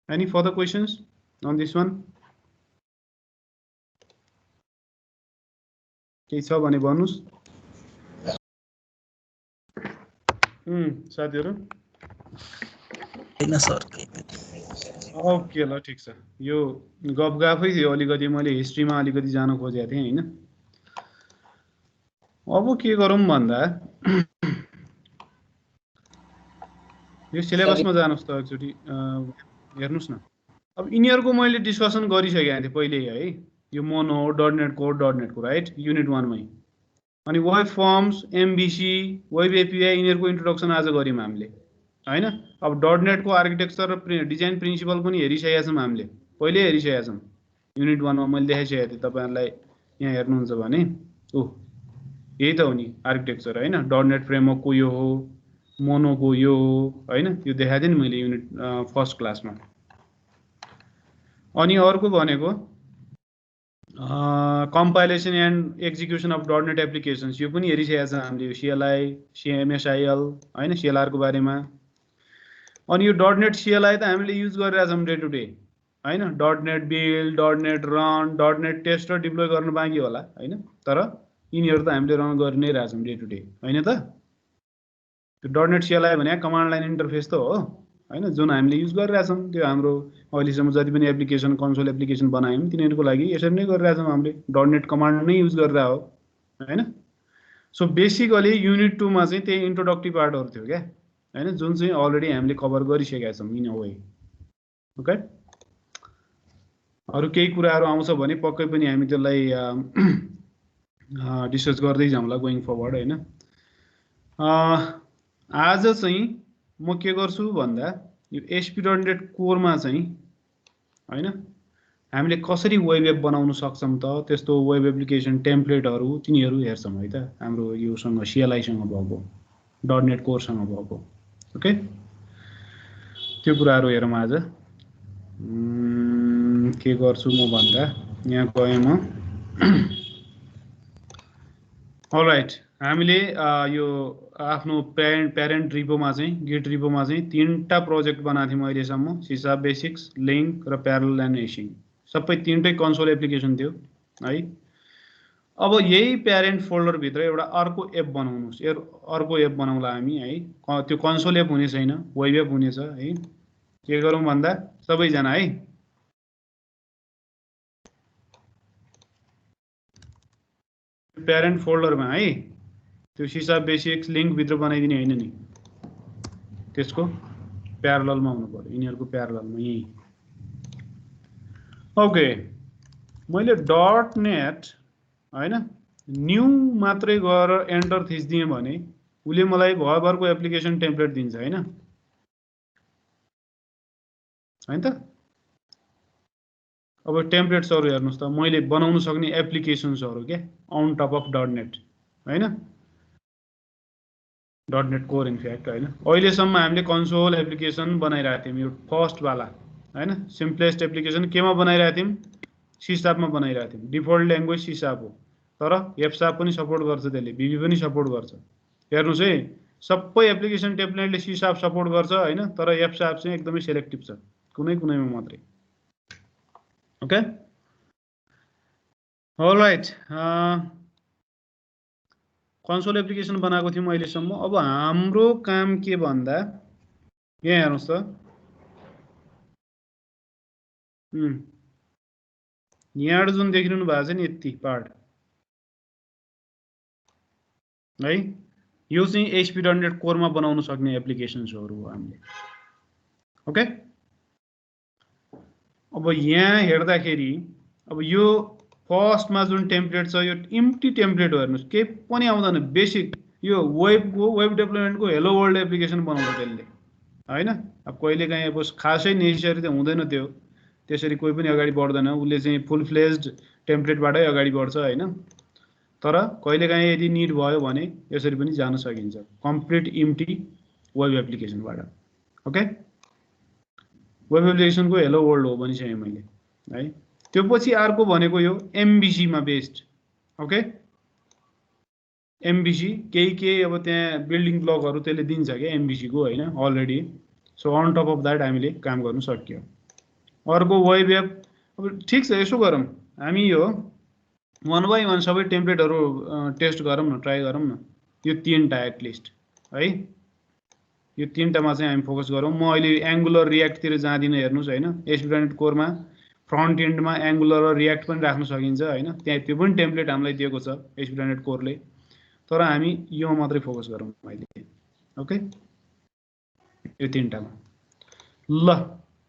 any further questions on this one? केही छ भने भन्नुहोस् साथीहरू। ओके ल ठिक छ। यो गफगाफै थियो अलिकति, मैले हिस्ट्रीमा अलिकति जान खोजेको थिएँ होइन। अब के गरौँ भन्दा यो सिलेबसमा जानुहोस् त एकचोटि हेर्नुहोस् न। अब यिनीहरूको मैले डिस्कसन गरिसकेको थिएँ पहिल्यै है, यो मोनो डट नेटको राइट युनिट 1 मै। अनि web firms MBC web API यिनीहरूको इन्ट्रोडक्सन आज गऱ्यौँ हामीले होइन। अब डट नेटको आर्किटेक्चर र डिजाइन प्रिन्सिपल पनि हेरिसकेका छौँ हामीले, पहिल्यै हेरिसकेका छौँ युनिट 1 मा मैले देखाइसकेको थिएँ तपाईँहरूलाई। यहाँ हेर्नुहुन्छ भने यही त हो नि आर्किटेक्चर होइन। डट नेट फ्रेमवर्कको यो हो, मोनोको यो हो होइन, यो देखाएको थिएँ नि मैले युनिट फर्स्ट क्लासमा। अनि अर्को भनेको compilation and execution of dot net applications, यो पनि हेरिसकेका छ हामीले, यो सिएलआई सिएमएसआइएल होइन, सिएलआरको बारेमा। अनि यो डट नेट सिएलआई त हामीले युज गरिरहेछौँ डे टु डे होइन। Dot net build, dot net run, dot net test र डिप्लोय गर्न बाँकी होला होइन, तर यिनीहरू त हामीले रन गरि नै रहेछौँ डे टु डे होइन त। त्यो डट नेट सिएलआई भने कमान्ड लाइन इन्टरफेस त हो होइन, जुन हामीले युज गरिरहेछौँ। त्यो हाम्रो अहिलेसम्म जति पनि एप्लिकेसन कन्सोल एप्लिकेसन बनायौँ तिनीहरूको लागि यसरी नै गरिरहेछौँ हामीले, डट नेट कमान्ड नै युज गरिरहेको हो होइन। सो बेसिकली युनिट 2 मा चाहिँ त्यही इन्ट्रोडक्टिभ पार्टहरू थियो क्या होइन, जुन चाहिँ अलरेडी हामीले कभर गरिसकेका छौँ इन अ वे। ओके, अरू केही कुराहरू आउँछ भने पक्कै पनि हामी त्यसलाई डिस्कस गर्दै जाउँला गोइङ फरवर्ड होइन। आज चाहिँ म के गर्छु भन्दा यो एस्पिडनेट कोरमा चाहिँ होइन हामीले कसरी वेब एप बनाउन सक्छौँ त, त्यस्तो वेब एप्लिकेसन टेम्प्लेटहरू तिनीहरू हेर्छौँ है त, हाम्रो योसँग सिएलआईसँग भएको डट नेट कोरसँग भएको। ओके, त्यो कुराहरू हेरौँ आज। के गर्छु म भन्दा यहाँ गएँ म। अलराइट, हामीले यो आफ्नो प्यारेन्ट रिपोमा चाहिँ गिट रिपोमा चाहिँ 3टा प्रोजेक्ट बनाएको थियौँ अहिलेसम्म, सिसा बेसिक्स, लिङ्क र प्यारल एन्ड एसिङ। सबै 3टै कन्सोल एप्लिकेसन थियो है। अब यही प्यारेन्ट फोल्डरभित्र एउटा अर्को एप बनाउनुहोस्, अर्को एप बनाउँला हामी है। त्यो कन्सोल एप हुने छैन, वेब एप हुनेछ है। के गरौँ भन्दा सबैजना है प्यारेन्ट फोल्डरमा है त्यो सिसा बेसिक्स लिङ्कभित्र बनाइदिने होइन नि, त्यसको प्यारललमा हुनु पर्यो, यिनीहरूको प्यारललमा यही। ओके, मैले डट नेट होइन न्यू मात्रै गएर एन्टर थिचिदिएँ भने उसले मलाई भरभरको एप्लिकेसन टेम्प्लेट दिन्छ होइन होइन त। अब टेम्प्लेट्सहरू हेर्नुहोस् त, मैले बनाउन सक्ने एप्लिकेसन्सहरू क्या on top of dot net होइन, डट नेट कोर इनफ्याक्ट होइन। अहिलेसम्म हामीले कन्सोल एप्लिकेसन बनाइरहेको थियौँ, यो फर्स्टवाला होइन सिम्पलेस्ट एप्लिकेसन केमा बनाइरहेको थियौँ, सी शार्पमा बनाइरहेको थियौँ। डिफल्ट ल्याङ्ग्वेज सी शार्प हो, तर एफसाप पनि सपोर्ट गर्छ, त्यसले भिबी पनि सपोर्ट गर्छ। हेर्नुस् है, सबै एप्लिकेसन टेम्प्लेटले सी शार्प सपोर्ट गर्छ हैन, तर एफसाप चाहिँ एकदमै सेलेक्टिभ छ, कुनै कुनैमा मात्रै। ओके, अलराइट, कन्सोल एप्लिकेसन बनाएको थियौँ अहिलेसम्म। अब हाम्रो काम के भन्दा, यहाँ हेर्नुहोस् त, यहाँबाट जुन देखिरहनु भएको छ नि यति पार्ट है, यो चाहिँ ASP.NET कोरमा बनाउन सक्ने एप्लिकेसन्सहरू हो हामीले। ओके, अब यहाँ हेर्दाखेरि अब यो फर्स्टमा जुन टेम्प्लेट छ यो इम्प्टी टेम्प्लेट हो, हेर्नुहोस् केही पनि आउँदैन, बेसिक यो वेब डेभलपमेन्टको हेलो वर्ल्ड एप्लिकेसन बनाउँछ त्यसले हैन। अब कहिलेकाहीँ अब खासै नेसेसरी त हुँदैन त्यो, त्यसरी कोही पनि अगाडि बढ्दैन, उसले चाहिँ फुल फ्लेज्ड टेम्प्लेटबाटै अगाडि बढ्छ हैन। तर कहिलेकाहीँ यदि निड भयो भने यसरी पनि जान सकिन्छ, कम्प्लिट इम्प्टी वेब एप्लिकेसनबाट। ओके, वेब एप्लिकेसनको हेलो वर्ल्ड हो भनिसकेँ मैले है। त्यो पछि अर्को भनेको यो MVC मा बेस्ड। ओके, MVC केही अब त्यहाँ बिल्डिङ ब्लकहरू त्यसले दिन्छ क्या MVC को हैन already. So on top of that हामीले काम गर्नु सक्यो। अर्को वेब एप, अब ठिक छ, यसो गरौँ हामी, यो 1 बाई 1 सबै टेम्प्लेटहरू टेस्ट गरौँ न, ट्राई गरौँ न, यो 3टा एटलिस्ट है, यो 3टामा चाहिँ हामी फोकस गरौँ। म अहिले एङ्गुलर रियाक्टतिर जाँदिनँ, हेर्नुहोस् हैन। ASP.NEट कोरमा फ्रन्ट एन्डमा एङ्गुलर र रियाक्ट पनि राख्न सकिन्छ हैन, त्यहाँ त्यो पनि टेम्प्लेट हामीलाई दिएको छ ASP.NEट कोरले, तर हामी यो मात्रै फोकस गरौँ अहिले। ओके, यो 3टामा। ल,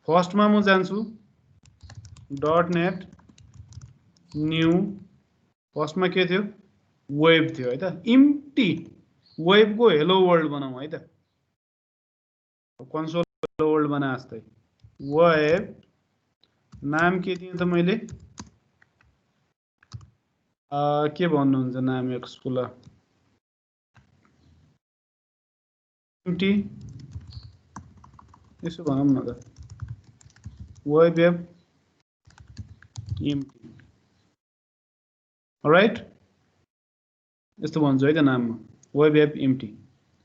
फर्स्टमा म जान्छु .NET न्यू, फर्स्टमा के थियो, वेब थियो है त, इम्प्टी वेबको हेलो वर्ल्ड बनाऊ है त, कन्सोल हेलो वर्ल्ड बना जस्तै। वेब नाम के दिएँ त मैले, के भन्नुहुन्छ नाम यसको, ल इम्प्टी, यसो भनौँ न त, वेब एप इम्प्टी, राइट, यस्तो भन्छु है त नाममा, web app empty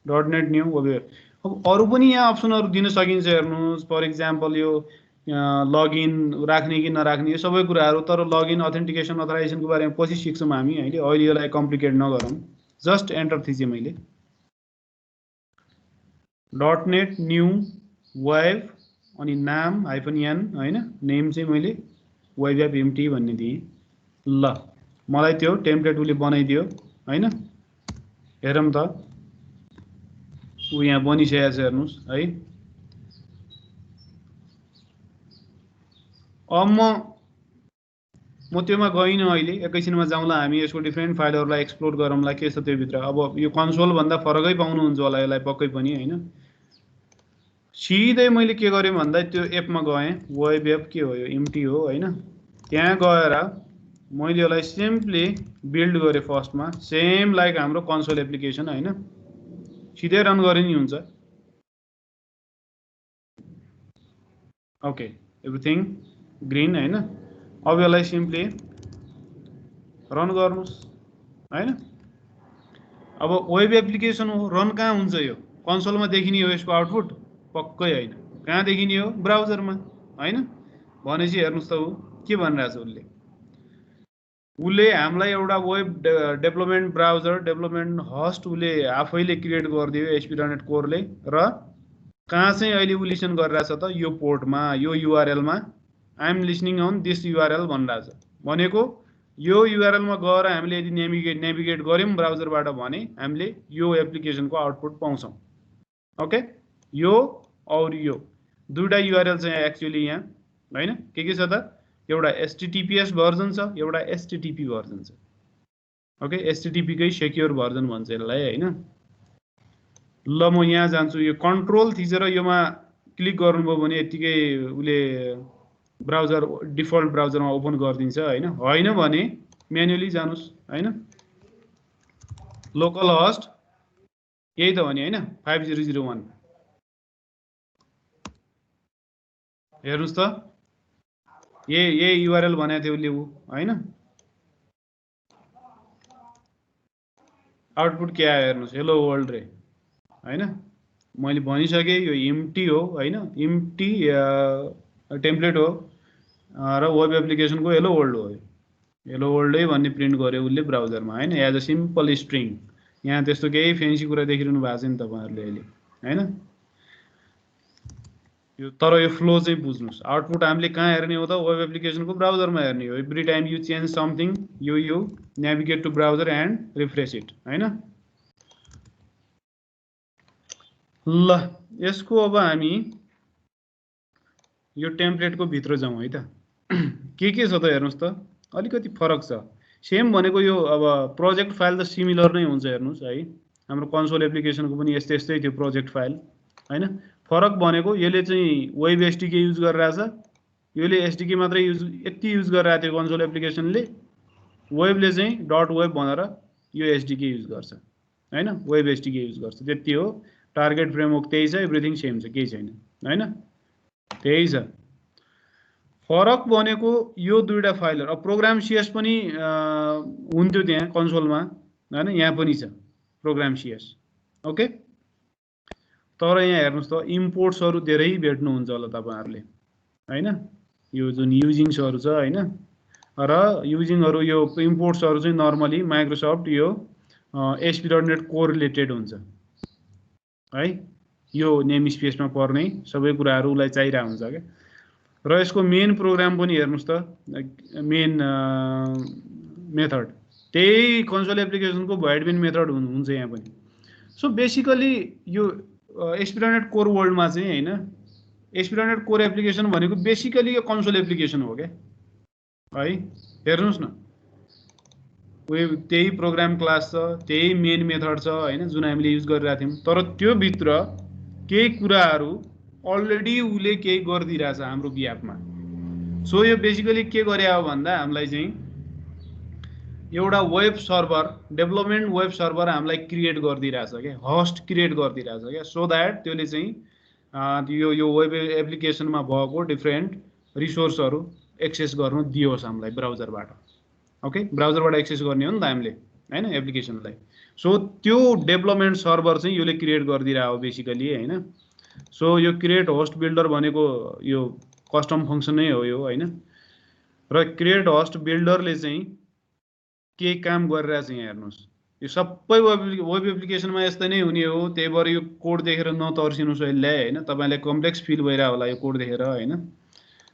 .NET new web app. अब अरू पनि यहाँ अप्सनहरू दिन सकिन्छ, हेर्नुहोस् फर इक्जाम्पल यो लगइन राख्ने कि नराख्ने यो सबै कुराहरू, तर लगइन अथेन्टिकेसन अथराइजेसनको बारेमा पछि सिक्छौँ हामी अहिले, अहिले यसलाई कम्प्लिकेट नगरौँ, जस्ट एन्टर थिचेँ मैले .NEट न्यू वेब अनि नाम -n हैन, नेम चाहिँ मैले वेब एप इम्प्टी भन्ने दिएँ। ल, मलाई त्यो टेम्प्लेट उसले बनाइदियो हैन, हेरौँ त, ऊ यहाँ बनिसकेको छ हेर्नुहोस् है। अब म त्योमा गइनँ अहिले, एकैछिनमा जाउँला हामी, यसको डिफ्रेन्ट फाइलहरूलाई एक्सप्लोर गरौँला के छ त्यो भित्र। अब यो कन्सोल भन्दा फरकै पाउनुहुन्छ होला यसलाई पक्कै पनि हैन। सिधै मैले के गरेँ भन्दा त्यो एपमा गएँ, वेब एप के हो यो, इम्प्टी हो हैन, त्यहाँ गएर मैले यसलाई सिम्पली बिल्ड गरेँ फर्स्टमा, सेम लाइक हाम्रो कन्सोल एप्लिकेसन हैन, सिधै रन गरे नि हुन्छ। ओके, एभ्रिथिङ ग्रीन हैन। अब यसलाई सिम्पली रन गर्नुहोस् हैन। अब वेब एप्लिकेसन हो, रन कहाँ हुन्छ यो, कन्सोलमा देखिने हो यसको आउटपुट, पक्कै हैन, कहाँ देखिने हो, ब्राउजरमा हैन। भनेपछि हेर्नुहोस् त ऊ के भनिरहेछ, उसले हामीलाई एउटा वेब डेभलपमेन्ट ब्राउजर डेभलपमेन्ट हस्ट उसले आफैले क्रिएट गरिदियो ASP.NET कोरले, र कहाँ चाहिँ अहिले ऊ लिसन गरिरहेछ त, यो पोर्टमा, यो युआरएलमा, I am listening on this URL भनिरहेछ। भनेको यो युआरएलमा गएर हामीले यदि नेभिगेट गऱ्यौँ ब्राउजरबाट भने हामीले यो एप्लिकेसनको आउटपुट पाउँछौँ। ओके, यो और यो दुईटा युआरएल चाहिँ एक्चुअली यहाँ हैन, के छ त, एउटा HTTPS भर्जन छ, एउटा HTTP भर्जन छ। ओके, HTTP कै सेक्योर भर्जन भन्छ यसलाई हैन। ल, म यहाँ जान्छु, यो कन्ट्रोल थिचेर योमा क्लिक गर्नुभयो भने यतिकै उसले ब्राउजर डिफल्ट ब्राउजरमा ओपन गरिदिन्छ हैन, होइन भने म्यानुअली जानुस् हैन, लोकल होस्ट यही त हो नि हैन, 5001 हेर्नुस् त, यही युआरएल भनेको थियो उसले ऊ हैन। आउटपुट के आयो हेर्नुहोस्, हेलो वर्ल्ड रे हैन। मैले भनिसकेँ यो इम्प्टी हो हैन, इम्प्टी टेम्प्लेट हो र वेब एप्लिकेसनको हेलो वर्ल्ड हो। हेलो वर्ल्डै भन्ने प्रिन्ट गर्यो उसले ब्राउजरमा हैन, एज अ सिम्पल स्ट्रिङ। यहाँ त्यस्तो केही फेन्सी कुरा देखिरहनु भएको छ नि तपाईहरुले अहिले हैन। यो तर यो फ्लो चाहिँ बुझ्नुस्। आउटपुट हामीले कहाँ हेर्ने हो त? वेब एप्लिकेसनको ब्राउजरमा हेर्ने हो। Every time you change something you navigate to browser and refresh it हैन। ल यसको अब हामी यो टेम्प्लेटको भित्र जाउँ है त। के छ त हेर्नुस् त, अलिकति फरक छ। सेम भनेको यो अब प्रोजेक्ट फाइल त सिमिलर नै हुन्छ हेर्नुस् है। हाम्रो कन्सोल एप्लिकेसनको पनि यस्तै यस्तै थियो प्रोजेक्ट फाइल हैन। फरक भनेको यसले चाहिँ वेब एसडीके युज गरिरहेछ, यसले एसडीके मात्रै यति युज गरिरहेको थियो कन्सोल एप्लिकेसनले। वेबले चाहिँ डट वेब भनेर यो एसडीके युज गर्छ हैन, वेब एसडीके युज गर्छ, त्यति हो। टार्गेट फ्रेमवर्क त्यही छ, एभ्रिथिङ सेम छ, केही छैन हैन, त्यही छ। फरक भनेको यो दुईटा फाइलहरु। अब प्रोग्राम सीएस पनि हुन्थ्यो त्यहाँ कन्सोलमा हैन, यहाँ पनि छ प्रोग्राम सीएस ओके। तर यहाँ हेर्नुस् त इम्पोर्ट्सहरु धेरै भेट्नुहुन्छ होला तपाईहरुले हैन। यो जुन युजिङ्सहरु छ हैन, र युजिङहरु यो इम्पोर्ट्सहरु चाहिँ नर्मली माइक्रोसफ्ट यो ASP.NET कोर रिलेटेड हुन्छ है। यो नेम स्पेसमा पर्ने सबै कुराहरुलाई चाहिरहेको हुन्छ के। र यसको मेन प्रोग्राम पनि हेर्नुस् त, मेन मेथड त्यही कन्सोल एप्लिकेसनको भोइड मेन मेथड हुन्छ यहाँ पनि। सो बेसिकली यो ASP.NET कोर वर्ल्डमा चाहिँ हैन, ASP.NET कोर एप्लिकेसन भनेको बेसिकली यो कन्सोल एप्लिकेसन हो के है। हेर्नुस् न, वेब त्यही प्रोग्राम क्लास छ, त्यही मेन मेथड छ हैन, जुन हामीले युज गरिरहेका थियौं। तर त्यो भित्र केही कुराहरु अलरेडी उले केही गर्दिरहेछ हाम्रो बिहाफमा। सो यो बेसिकली के गरे हो भन्दा हामीलाई चाहिँ एउटा web server, development web server हामीलाई क्रिएट गरिदिरहेछ के, होस्ट क्रिएट गरिदिरहेछ के, सो दैट त्यसले चाहिँ यो वेब एप्लिकेसनमा भएको डिफरेन्ट रिसोर्सहरु एक्सेस गर्न दियोस् हामीलाई ब्राउजरबाट ओके। ब्राउजरबाट एक्सेस गर्ने हो नि त हामीले हैन एप्लिकेसनलाई। सो त्यो डेभलपमेन्ट सर्भर चाहिँ योले क्रिएट गरिदिरा हो बेसिकली हैन। सो यो क्रिएट होस्ट बिल्डर भनेको यो कस्टम फंक्सन नै हो यो हैन। र क्रिएट होस्ट बिल्डरले चाहिँ के काम गरिरहेछ यहाँ हेर्नुस्। यो सबै वेब एप्लिकेसनमा यस्तै नै हुने हो, त्यही भएर यो कोड देखेर नतर्सिनुस् अहिले हैन। तपाईलाई कम्प्लेक्स फिल भइरा होला यो कोड देखेर हैन।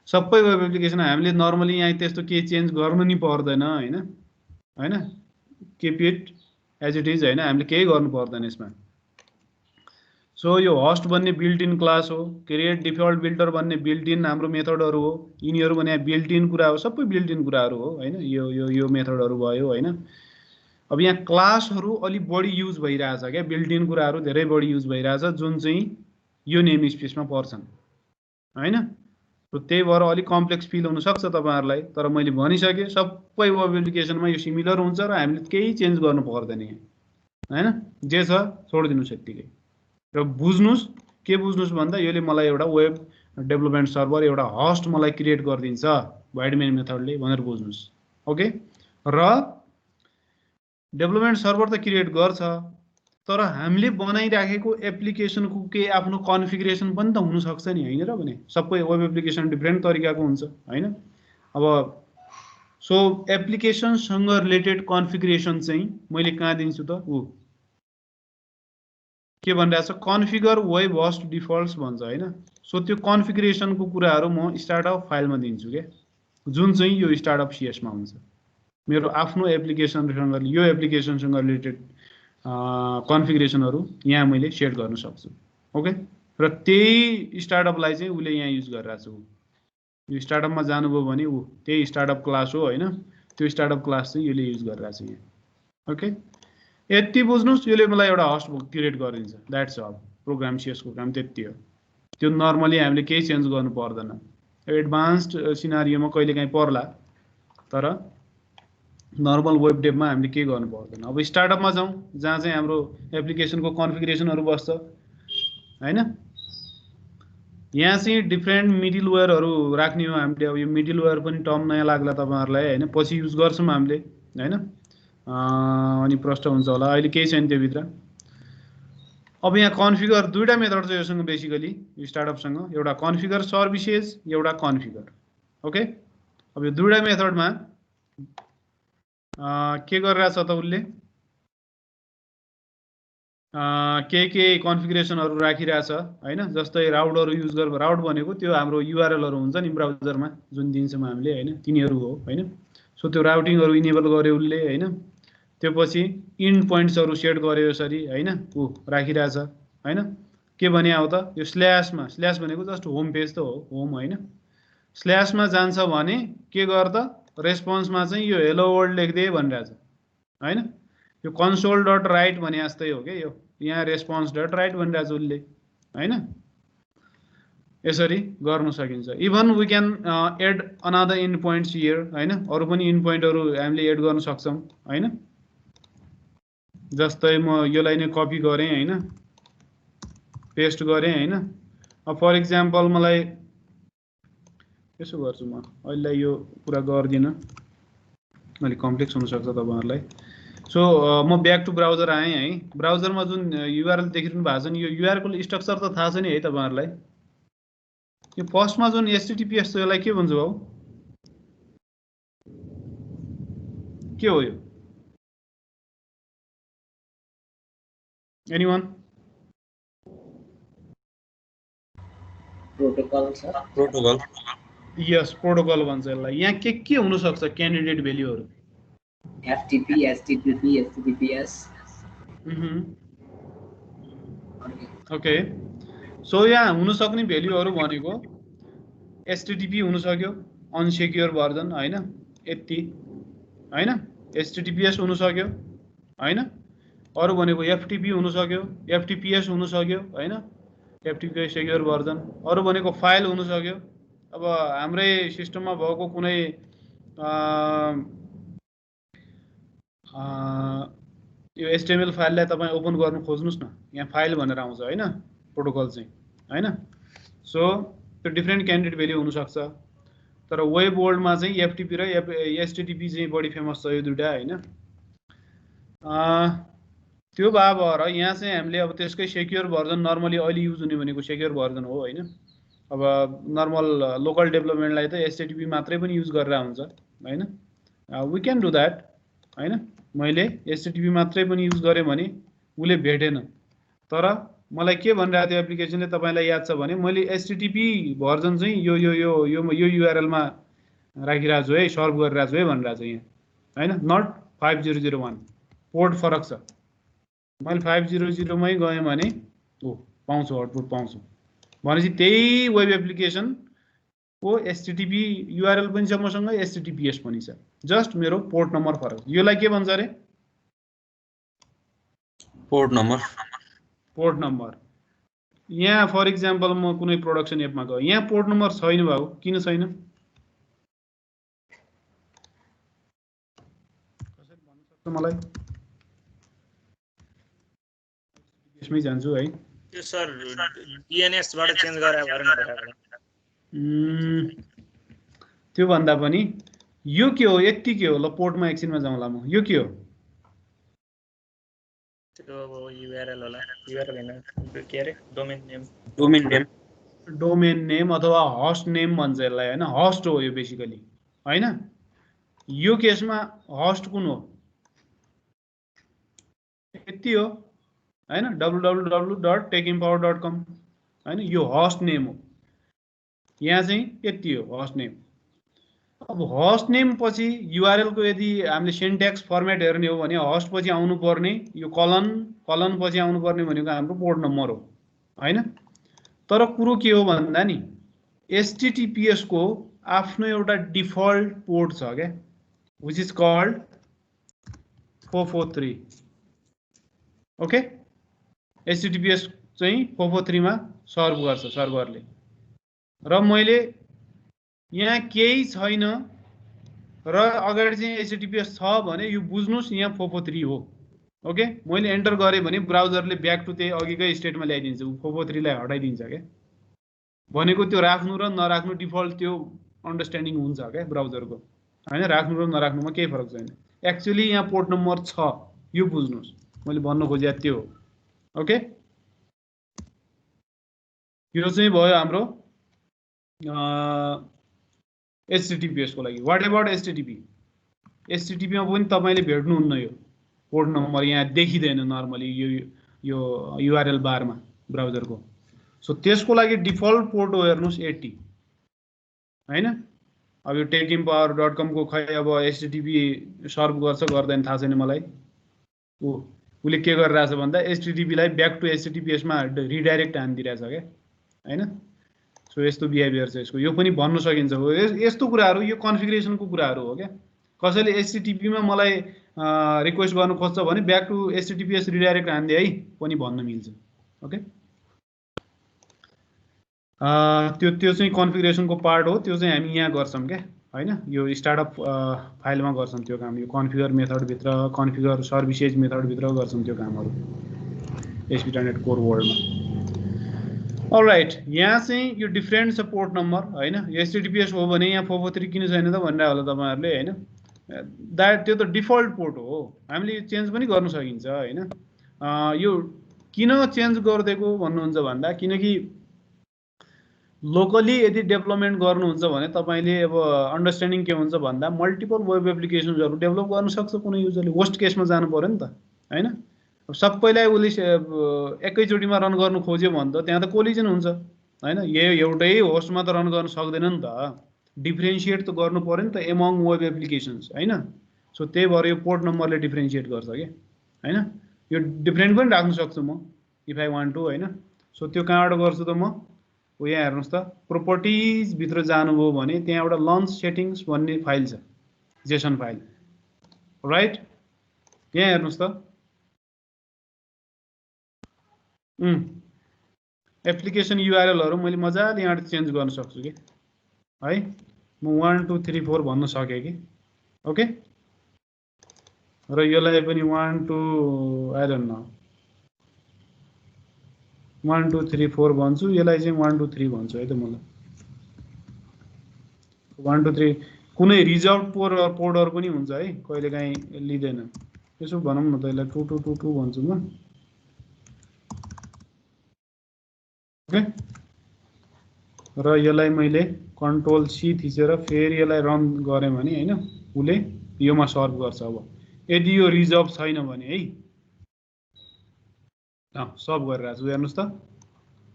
सबै वेब एप्लिकेसन हामीले नर्मली यहाँ त्यस्तो के चेन्ज गर्नु नि पर्दैन हैन हैन, keep it as it is हैन, हामीले केही गर्नु पर्दैन यसमा। सो यो होस्ट भन्ने बिल्ट इन क्लास हो, क्रिएट डिफल्ट बिल्डर भन्ने बिल्ट इन हाम्रो मेथडहरु हो, यिनीहरु भने बिल्ट इन कुरा हो, सबै बिल्ट इन कुराहरु हो हैन। यो मेथडहरु भयो हैन। अब यहाँ क्लासहरु अलि बढी युज भइराछ के, बिल्ट इन कुराहरु धेरै बढी युज भइराछ, जुन चाहिँ यो नेम स्पेसमा पर्छन् हैन। तो त्यही भएर अलि कम्प्लेक्स फिल हुन सक्छ तपाईहरुलाई। तर मैले भनिसके सबै वेब एप्लिकेसनमा यो सिमिलर हुन्छ र हामीले केही चेन्ज गर्नु पर्दैन यहाँ हैन। जे छ छोडिदिनुस् यतिकै। र बुझ्नुस्, के बुझ्नुस् भन्दा यसले मलाई एउटा वेब डेभलपमेन्ट सर्भर, एउटा होस्ट मलाई क्रिएट गरिदिन्छ भोइड मेन मेथडले भनेर बुझ्नुस् ओके। र डेभलपमेन्ट सर्भर त क्रिएट गर्छ, तर हामीले बनाइराखेको एप्लिकेसनको के आफ्नो कन्फिगरेसन पनि त हुन सक्छ नि हैन र भने। सबै वेब एप्लिकेसन डिफरेन्ट तरिकाको हुन्छ हैन। अब सो एप्लिकेसन सँग रिलेटेड कन्फिगरेसन चाहिँ मैले कहाँ दिन्छु त, के भनिरहेछ, कन्फिगर वेब होस्ट डिफल्ट्स भन्छ हैन। सो त्यो कन्फिगरेसनको कुराहरु म स्टार्टअप फाइलमा दिन्छु के, जुन चाहिँ यो स्टार्टअप सीएस मा हुन्छ। मेरो आफ्नो एप्लिकेसनसँग, यो एप्लिकेसनसँग रिलेटेड कन्फिगरेसनहरु यहाँ मैले सेट गर्न सक्छु ओके। र त्यही स्टार्टअपलाई चाहिँ उले यहाँ युज गरिरहेछ। यो स्टार्टअपमा जानुभयो भने त्यही स्टार्टअप क्लास हो हैन, त्यो स्टार्टअप क्लास चाहिँ यसले युज गरिरहेछ यहाँ ओके। यति बुझ्नुस्, यसले मलाई एउटा होस्ट क्रिएट गरिदिन्छ, दैट्स अल। प्रोग्राम सीएस को काम त्यति हो। त्यो नर्मली हामीले केही चेन्ज गर्नु पर्दैन। एडभान्स्ड सिनारियोमा कहिलेकाहीँ पर्ला, तर नर्मल वेब डेभमा हामीले के गर्नु पर्दैन। अब स्टार्टअपमा जाउँ, जहाँ चाहिँ हाम्रो एप्लिकेसनको कन्फिगरेसनहरु बस्छ हैन। यहाँ चाहिँ डिफरेन्ट मिडलवेयरहरु राख्ने हो हामीले। अब यो मिडलवेयर पनि टर्म नयाँ लाग्ला तपाईहरुलाई हैन, पछि युज गर्छौं हामीले हैन। अनि प्रष्ट हुन्छ होला। अहिले केही छैन त्योभित्र। अब यहाँ कन्फिगर दुईटा मेथड छ योसँग बेसिकली स्टार्टअपसँग, एउटा कन्फिगर सर्भिसेस, एउटा कन्फिगर। ओके, अब यो दुईटा मेथडमा के गरिरहेछ त उसले के कन्फिगरेसनहरु राखिरहेछ हैन। जस्तै राउटहरु युज गर्दा, राउट भनेको त्यो हाम्रो युआरएलहरु हुन्छ नि ब्राउजरमा जुन दिन्छौँ हामीले हैन, तिनीहरु हो हैन। सो त्यो राउटिङहरु इनेबल गर्यो उसले हैन। त्यसपछि इन्ड पोइन्ट्सहरु सेट गर्यो यसरी हैन, उ राखिरहेछ हैन। के भने हो त यो स्ल्याशमा, स्ल्याश भनेको जस्ट होम पेज त हो, होम हैन। स्ल्याशमा जान्छ भने के गर्दा रेस्पोन्समा चाहिँ यो हेलो वर्ल्ड लेख्दै भनिरहेछ हैन। यो console डट राइट भने जस्तै हो के यो, यहाँ रेस्पोन्स डट राइट भनिरहेछ उसले हैन। यसरी गर्न सकिन्छ। Even we can add another end points here हैन। अरु पनि इन्ड पोइन्टहरु हामीले एड गर्न सक्छौं हैन। जस्तै म योलाई नै कपी गरे हैन, पेस्ट गरे हैन। अब फर एक्जाम्पल मलाई यसो गर्छु, म अहिले यो पुरा गर्दिन, अलि कम्प्लेक्स हुन सक्छ तपाईहरुलाई। सो म ब्याक टु ब्राउजर आए है। ब्राउजरमा जुन युआरएल देखिरहनु भएको छ नि, यो युआरएल को स्ट्रक्चर त थाहा छ नि है तपाईहरुलाई। यो फर्स्टमा जुन एचटीटीपीएस छ यसलाई के भन्छ भाउ? के हो यो? एनीवन? प्रोटोकल छ। प्रोटोकल। यस, प्रोटोकल भन्छ यसलाई। यहाँ के हुन सक्छ क्यान्डिडेट भ्यालुहरु? FTP, HTTP, HTTPS। Okay, so यहाँ हुन सक्ने भ्यालुहरु भनेको HTTP हुन सक्यो, अनसेक्योर भर्जन हैन, यति हैन। HTTPS हुन सक्यो हैन। अरु भनेको FTP हुन सक्यो, FTPS हुन सक्यो हैन, FTP सेक्योर भर्जन। अरु भनेको फाइल हुन सक्यो। अब हाम्रै सिस्टममा भएको कुनै यो HTML फाइललाई तपाई ओपन गर्न खोज्नुस् न, यहाँ फाइल भनेर आउँछ हैन, प्रोटोकल चाहिँ हैन। सो त्यो डिफरेन्ट क्यान्डिडेट भ्यालु हुन सक्छ। तर वेब वर्ल्डमा चाहिँ FTP र HTTP चाहिँ बढी फेमस छ यो दुईटा हैन। त्यो भएर यहाँ चाहिँ हामीले अब त्यसकै सेक्योर भर्जन नर्मली अहिले युज हुने भनेको सेक्योर भर्जन हो हैन। अब नर्मल लोकल डेभलपमेन्टलाई त HTTP मात्रै पनि युज गरेर हुन्छ हैन। वी क्यान डु दैट हैन। मैले HTTP मात्रै पनि युज गरे भने उले भेटेन। तर मलाई के भनिरहेको थियो एप्लिकेसनले, तपाईलाई याद छ भने मैले HTTP भर्जन चाहिँ यो URL मा राखिरहेको छु है, सर्भ गरिरहेको छु है भनिरहेको छ यहाँ हैन। नट 5001 पोर्ट फरक छ। मैले 500 मै गएँ भने पाउँछु, आउटपुट पाउँछु भनेपछि त्यही वेब एप्लिकेसन को HTTP URL पनि छ मसँग, HTTPS पनि छ, जस्ट मेरो पोर्ट नम्बर फरक। योलाई के भन्छ रे? Port number. Port number. यहाँ फर एक्जाम्पल म कुनै प्रोडक्सन एपमा गएँ, यहाँ पोर्ट नम्बर छैन भाउ, किन छैन? कसरी भन्न सक्छ मलाई? यसमै जान्छु है। त्यो सर DNS बाट चेन्ज गरे भएर नदेखाएको। त्यो भन्दा पनि यो के हो? यति के हो? ल पोर्टमा एकछिनमा जाउँला म। यो के हो? त्यो URL होला, URL हैन के अरे, domain name. Domain name, domain name अथवा होस्ट नेम भन्छ यसलाई हैन। होस्ट हो यो बेसिकली हैन। यो केसमा होस्ट कुन हो? यति हो हैन, www.techempower.com हैन, यो होस्ट नेम हो। यहाँ चाहिँ यति हो होस्ट नेम। अब होस्ट नेम पछि URL को यदि हामीले सिन्ट्याक्स फर्मेट हेर्ने हो भने होस्ट पछि आउनु पर्ने यो कलन, कलन पछि आउनु पर्ने भनेको हाम्रो पोर्ट नम्बर हो हैन। तर कुरो के हो भन्दा नि HTTPS को आफ्नो एउटा डिफल्ट पोर्ट छ के, which is called 443। Okay, HTTPS चाहिँ 443 मा सर्भ गर्छ सर्भरले। र मैले यहाँ केही छैन र अगाडि चाहिँ HTTPS छ भने यो बुझ्नुस् यहाँ 443 हो। ओके, मैले एन्टर गरे भने ब्राउजरले ब्याक टु त्यही अघिकै स्टेटमा ल्याइदिन्छ, 443 लाई हटाइदिन्छ के। भनेको त्यो राख्नु र नराख्नु डिफल्ट त्यो अन्डरस्ट्यान्डिङ हुन्छ के ब्राउजरको हैन। राख्नु र नराख्नुमा केही फरक छैन। एक्चुअली यहाँ पोर्ट नम्बर छ, यो बुझ्नुहोस् मैले भन्न खोजेको त्यो हो। ओके, यो चाहिँ भयो हाम्रो HTTPS को लागि। What about HTTP? HTTP मा पनि तपाईले भेट्नुहुन्न यो पोर्ट नम्बर, यहाँ देखिदैन नर्मली यो URL बारमा ब्राउजरको। सो त्यसको लागि डिफल्ट पोर्ट हो हेर्नुस् 80 हैन। अब यो techempower.com को खै अब HTTP सर्भ गर्छ गर्दैन थाहा छैन मलाई। उले के गरिरहेछ भन्दा HTTP लाई ब्याक टु HTTPS मा रिडाइरेक्ट हान्दिरहेछ के हैन। सो यस्तो बिहेभियर छ यसको, यो पनि भन्न सकिन्छ हो। यस्तो कुराहरु यो कन्फिगरेसनको कुराहरु हो के। कसैले HTTP मा मलाई रिक्वेस्ट गर्नु खोज्छ भने ब्याक टु HTTPS रिडाइरेक्ट हान्दे है पनि भन्न मिल्छ। ओके, त्यो चाहिँ कन्फिगरेसनको पार्ट हो। त्यो चाहिँ हामी यहाँ गर्छौं के हैन। यो स्टार्टअप फाइलमा गर्छौं त्यो काम। यो कन्फिगर मेथड भित्र, कन्फिगर सर्भिसेज मेथड भित्र गर्छौं त्यो कामहरु ASP.NET कोर वर्ल्डमा। अलराइट, यहाँ चाहिँ यो डिफरेन्ट छ पोर्ट नम्बर हैन। HTTPS हो भने यहाँ 443 किन छैन त भनिरा होला तपाईहरुले हैन। त्यो त डिफल्ट पोर्ट हो, हामीले चेन्ज पनि गर्न सकिन्छ हैन। यो किन चेन्ज गर्दिएको भन्नुहुन्छ भन्दा किनकि लोकली यदि डेभलपमेन्ट गर्नुहुन्छ भने तपाईले अब अन्डरस्ट्यान्डिङ के हुन्छ भन्दा मल्टिपल वेब एप्लिकेसन्सहरु डेभलप गर्न सक्छ कुनै युजरले। वर्स्ट केसमा जानु पर्यो नि त हैन। अब सबैलाई उले एकैचोटीमा रन गर्नु खोज्यो भने त त्यहाँ त कोलिजन हुन्छ हैन। एउटै होस्टमा त रन गर्न सक्दैन नि त, डिफरेन्शिएट त गर्नु पर्यो नि त एमङ वेब एप्लिकेसन्स हैन। सो त्यही भएर यो पोर्ट नम्बरले डिफरेन्शिएट गर्छ के हैन। यो डिफरेन्ट पनि राख्न सक्छु म इफ आई वान्ट टु हैन। सो त्यो कहाँबाट गर्छु त म, यहाँ हेर्नुस् त प्रोपर्टिज भित्र जानुभयो भने त्यहाँ एउटा लन्च सेटिंग्स भन्ने फाइल छ, जेसन फाइल राइट। यहाँ हेर्नुस् त एप्लिकेसन URL मैले मजाले यहाँ चेन्ज गर्न सक्छु के है। म 1 2 3 4 भन्न सके कि ओके। र यसलाई पनि 1 2 आई डोन्ट नो 1 2 3 4 भन्छु, यसलाई चाहिँ 1 2 3 भन्छु है त मलाई। 1 2 3 कुनै रिजर्भ पोर्टहरु पनि हुन्छ है, कहिलेकाहीँ लिदैन। यसो भनौं न त यसलाई 2 2 2 2 भन्छु म ओके। र यसलाई मैले कन्ट्रोल C थिचेर फेरि यसलाई रन गरे भने हैन उले योमा सर्भ गर्छ। अब यदि यो रिजर्भ छैन भने है सर्भ गरिरहेछ हेर्नुस् त।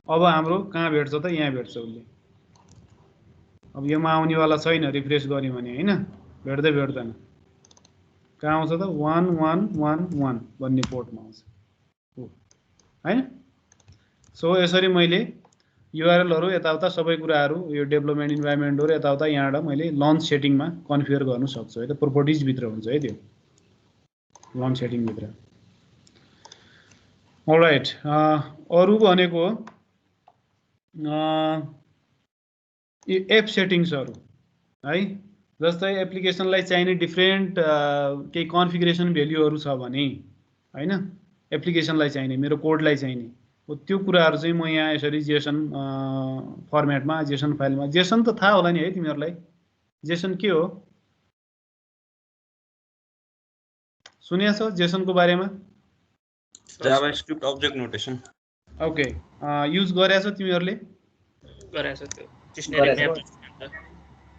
अब हाम्रो कहाँ भेट्छ त, यहाँ भेट्छ उले। अब योमा आउनेवाला छैन रिफ्रेश गर्यो भने हैन, भेट्दैन। कहाँ आउँछ त 1 1 1 1 भन्ने पोर्टमा आउँछ हैन। सो यसरी मैले URLहरु यताउता सबै कुराहरु यो डेभलपमेन्ट इन्भाइरोमेन्टहरु यताउता यहाँबाट मैले लन्च सेटिङमा कन्फिगर गर्न सक्छु है त। प्रोपर्टिज भित्र हुन्छ है त्यो लन्च सेटिङ भित्र। अलराइट, अरु भनेको एप सेटिङ्सहरु है। जस्तै एप्लिकेसनलाई चाहिने डिफरेन्ट केही कन्फिगरेसन भ्यालुहरु छ भने हैन, एप्लिकेसनलाई चाहिने मेरो कोडलाई चाहिने त्यो कुराहरु चाहिँ म यहाँ यसरी जेसन फर्मेटमा जेसन फाइलमा। जेसन त थाहा होला नि है तिमीहरुलाई, जेसन के हो सुनेको छ जेसनको बारेमा? JavaScript object notation. Okay, use गरेछ तिमीहरुले? गरेछ त्यो dictionary map.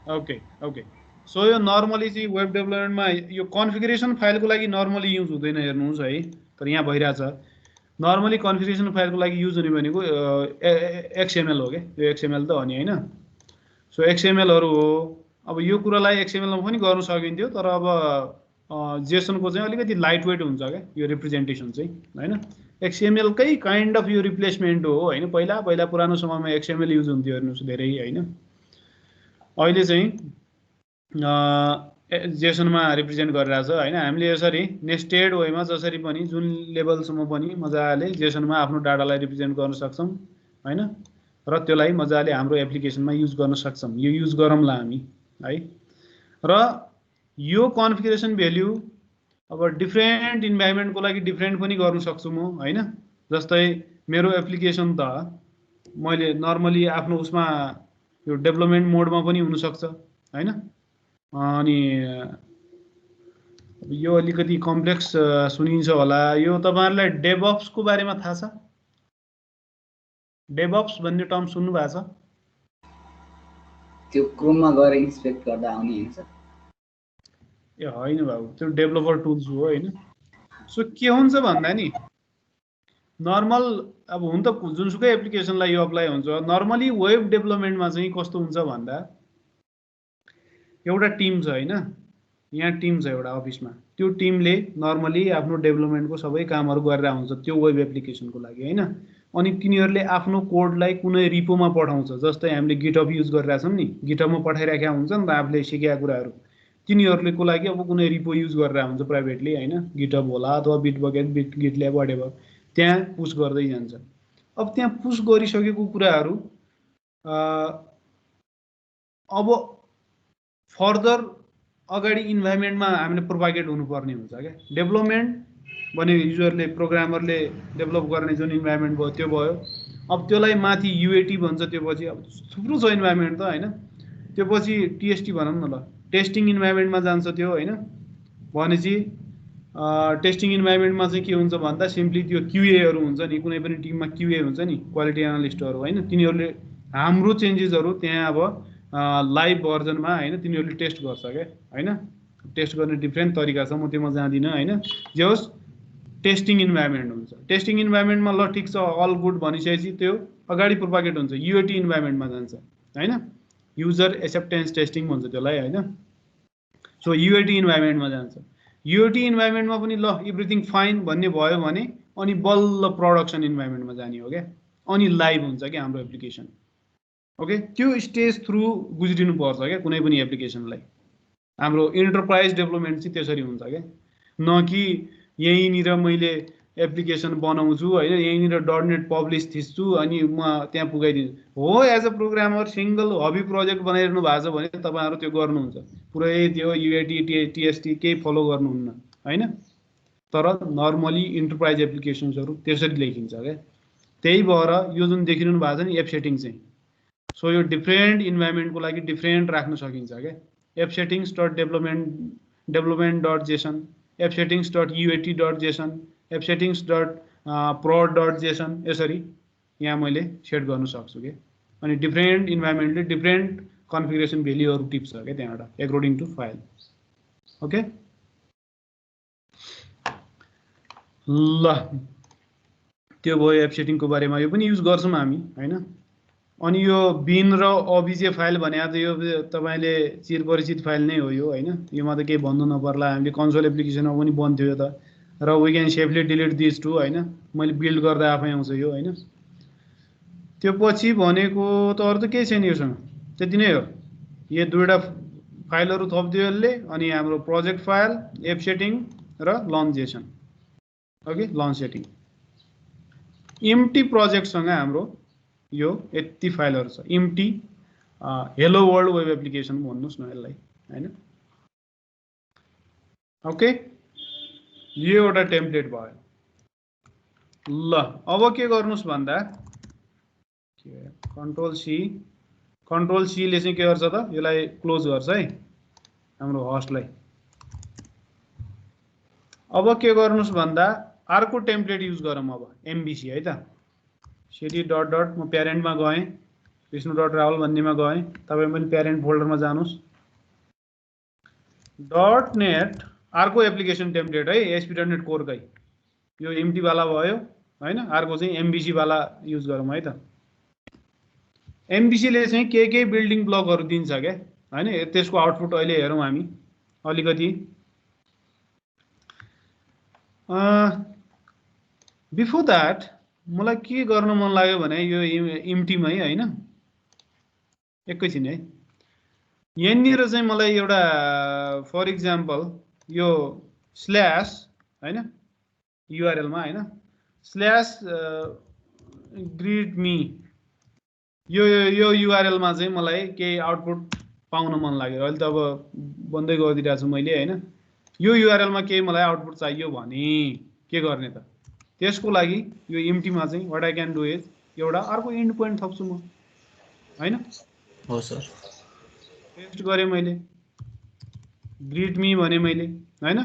Okay okay. So यो नर्मली चाहिँ वेब डेभलपमेन्टमा यो कन्फिगरेसन फाइलको लागि नर्मली युज हुँदैन हेर्नुस् है। तर यहाँ भइराछ नर्मली कन्फिगरेसन फाइलको लागि युज हुने भनेको XML हो के। यो XML त हो नि हैन। सो XML हरु हो। अब यो कुरालाई XML मा पनि गर्न सकिन्थ्यो तर अब जेसन को चाहिँ अलिकति लाइट वेट हुन्छ के यो रिप्रेजेन्टेसन चाहिँ हैन। XML कै काइन्ड अफ यो रिप्लेसमेन्ट हो हैन। पहिला पुरानो समयमा XML युज हुन्थ्यो हेर्नुस् धेरै हैन। अहिले चाहिँ जेसनमा रिप्रेजेन्ट गरिरहेछ हैन। हामीले यसरी नेस्टेड वेमा जसरी पनि जुन लेभलसम्म पनि मजाले जेसनमा आफ्नो डाटालाई रिप्रेजेन्ट गर्न सक्छौं हैन। र त्यसलाई मजाले हाम्रो एप्लिकेसनमा युज गर्न सक्छौं। यो युज गरौँला हामी है। र यो कन्फिगरेसन भ्यालु अब डिफरेन्ट इन्भाइरोमेन्टको लागि डिफरेन्ट पनि गर्न सक्छु म हैन। जस्तै मेरो एप्लिकेसन त मैले नर्मली आफ्नो उसमा यो डेभलपमेन्ट मोडमा पनि हुन सक्छ हैन। अनि यो अलिकति कम्प्लेक्स सुनिन्छ होला। यो तपाईहरुलाई डेभअप्स को बारेमा थाहा छ? डेभअप्स भन्ने टर्म सुन्नु भएको छ? त्यो क्रोममा गएर इन्स्पेक्ट गर्दा आउने हैन सर? ए होइन बाबु, त्यो डेभलपर टुल्स हो हैन। सो के हुन्छ भन्दा नि नर्मल अब हुन त जुनसुकै एप्लिकेसनलाई यो अप्लाई हुन्छ। नर्मली वेब डेभलपमेन्टमा चाहिँ कस्तो हुन्छ भन्दा एउटा टिम छ हैन, यहाँ टिम छ एउटा अफिसमा। त्यो टिमले नर्मली आफ्नो डेभलपमेन्टको सबै कामहरु गरेर हुन्छ त्यो वेब एप्लिकेसनको लागि हैन। अनि तिनीहरुले आफ्नो कोडलाई कुनै रिपोमा पठाउँछ। जस्तै हामीले गिटहब युज गरिरहेछौं नि, गिटहबमा पठाइराखेका हुन्छ नि त आफूले सिकेका कुराहरु। तिनीहरुको लागि अब कुनै रिपो युज गरेर हुन्छ प्राइभेटली हैन, गिटहब होला अथवा बिटबकेट, गिटल्याब व्हाटएभर, त्यहाँ पुश गर्दै जान्छ। अब त्यहाँ पुश गरिसकेको कुराहरु अब फर्दर अगाडि इन्भाइरोमेन्टमा हामीले प्रोपागेट हुनुपर्ने हुन्छ क्या। डेभलपमेन्ट भने युजरले प्रोग्रामरले डेभलप गर्ने जुन इन्भाइरोमेन्ट भयो त्यो भयो। अब त्यसलाई माथि युएटी भन्छ, त्यो पछि अब थुप्रो छ इन्भाइरोमेन्ट त हैन। त्यो पछि टीएसटी भनौं न ल, टेस्टिङ इन्भाइरोमेन्टमा जान्छ त्यो हैन। भनेपछि टेस्टिङ इन्भाइरोमेन्टमा चाहिँ के हुन्छ भन्दा सिम्पली त्यो क्यूएहरु हुन्छ नि, कुनै पनि टिममा क्यूए हुन्छ नि, क्वालिटी एनालिस्टहरु हैन। तिनीहरुले हाम्रो चेन्जेसहरु त्यहाँ अब लाइभ भर्जनमा हैन तिनीहरुले टेस्ट गर्छ के हैन। टेस्ट गर्ने डिफरेन्ट तरिका छ, म त्यसमा जाँदिन हैन। जे होस् टेस्टिङ इन्भाइरोमेन्ट हुन्छ। टेस्टिङ इन्भाइरोमेन्टमा ल ठीक छ अल गुड भनिसकेपछि त्यो अगाडि प्रोपागेट हुन्छ, युएटी इन्भाइरोमेन्टमा जान्छ हैन। युजर एक्सेप्टेन्स टेस्टिङ भन्छ त्यसलाई हैन। सो युएटी इन्भाइरोमेन्टमा जान्छ। युएटी इन्भाइरोमेन्टमा पनि ल एभ्रिथिङ फाइन भन्ने भयो भने अनि बल्ल प्रोडक्सन इन्भाइरोमेन्टमा जाने हो क्या। अनि लाइभ हुन्छ क्या हाम्रो एप्लिकेसन। ओके, त्यो स्टेज थ्रु गुज्रिनु पर्छ क्या कुनै पनि एप्लिकेसनलाई। हाम्रो इन्टरप्राइज डेभलपमेन्ट चाहिँ त्यसरी हुन्छ क्या। न कि यहीँनिर मैले एप्लिकेसन बनाउँछु हैन, यहीँनिर .net पब्लिस थिच्छु अनि म त्यहाँ पुगाइदिन्छु। हो, as a programmer single hobby project बनाइरहनु भएको छ भने तपाईहरु त्यो गर्नुहुन्छ, पुरै त्यो युएटी टीएसटी केही फलो गर्नुहुन्न हैन। तर नर्मली इन्टरप्राइज एप्लिकेसन्सहरु त्यसरी लेखिन्छ क्या। त्यही भएर यो जुन देखिरहनु भएको छ नि एप सेटिङ चाहिँ, सो यो डिफरेन्ट इन्भाइरोमेन्टको लागि डिफरेन्ट राख्न सकिन्छ क्या। App settings dot development dot Jason, app settings dot UAT dot Jason, app settings dot prod dot Jason, यसरी यहाँ मैले सेट गर्न सक्छु के। अनि डिफरेन्ट इन्भाइरोमेन्टले डिफरेन्ट कन्फिगरेसन भ्यालुहरु टिप्छ के त्यहाँबाट अकर्डिङ टु फाइल। ओके ल, त्यो भयो एप सेटिङको बारेमा। यो पनि युज गर्छौं हामी हैन। अनि यो बिन र ओबीजे फाइल भने त यो तपाईले चिरपरिचित फाइल नै हो यो हैन। योमा त केही भन्नु नपर्ला, हामीले कन्सोल एप्लिकेसनमा पनि बन्थ्यो यो त। र we can safely delete this too हैन, मैले बिल्ड गर्दा आफै आउँछ यो हैन। त्यो पछि भनेको त अरु त केही छैन योसँग, त्यति नै हो। यो दुईटा फाइलहरु थप्दियो यसले, अनि हाम्रो प्रोजेक्ट फाइल, एप सेटिङ र launch JSON. Okay, launch setting empty प्रोजेक्टसँग हाम्रो यो यति फाइलहरु छ। Empty hello world web application भन्नुस् न यसलाई हैन। ओके, यो एउटा टेम्प्लेट भयो। ल, अब के गर्नुस् भन्दा कन्ट्रोल सी ले चाहिँ के गर्छ त, यसलाई क्लोज गर्छ है हाम्रो होस्टलाई। अब के गर्नुस् भन्दा अर्को टेम्प्लेट युज गरौँ अब, एमबीसी है त। cd डट डट म प्यारेन्टमा गएँ, विष्णु डट राहुल भन्नेमा गएँ, तपाईं पनि प्यारेन्ट फोल्डरमा जानुस्। .net अर्को एप्लिकेसन टेम्प्लेट है, ASP.NET कोरकै। यो एमटी वाला भयो हैन, अर्को चाहिँ एमबीसी वाला युज गरौँ है त। एमबीसी ले चाहिँ के बिल्डिङ ब्लकहरु दिन्छ के हैन। त्यसको आउटपुट अहिले हेरौँ हामी अलिकति। बिफोर दैट मलाई के गर्न मन लाग्यो भने यो एमटीमै हैन, एकैछिन है। यहाँनिर चाहिँ मलाई एउटा फर इक्जाम्पल यो स्ल्याश हैन युआरएल मा हैन, स्ल्याश ग्रीट मी, यो युआरएल मा चाहिँ मलाई केही आउटपुट पाउन मन लाग्यो। अहिले त अब बन्दै गरिदिरहेको छु मैले हैन। यो युआरएल मा केही मलाई आउटपुट चाहियो भने के गर्ने त, त्यसको लागि यो एम्प्टी मा चाहिँ what I can do is एउटा अर्को एन्ड पोइन्ट थप्छु म हैन। हो सर, पेस्ट गरे मैले, ग्रीट मी भने मैले हैन।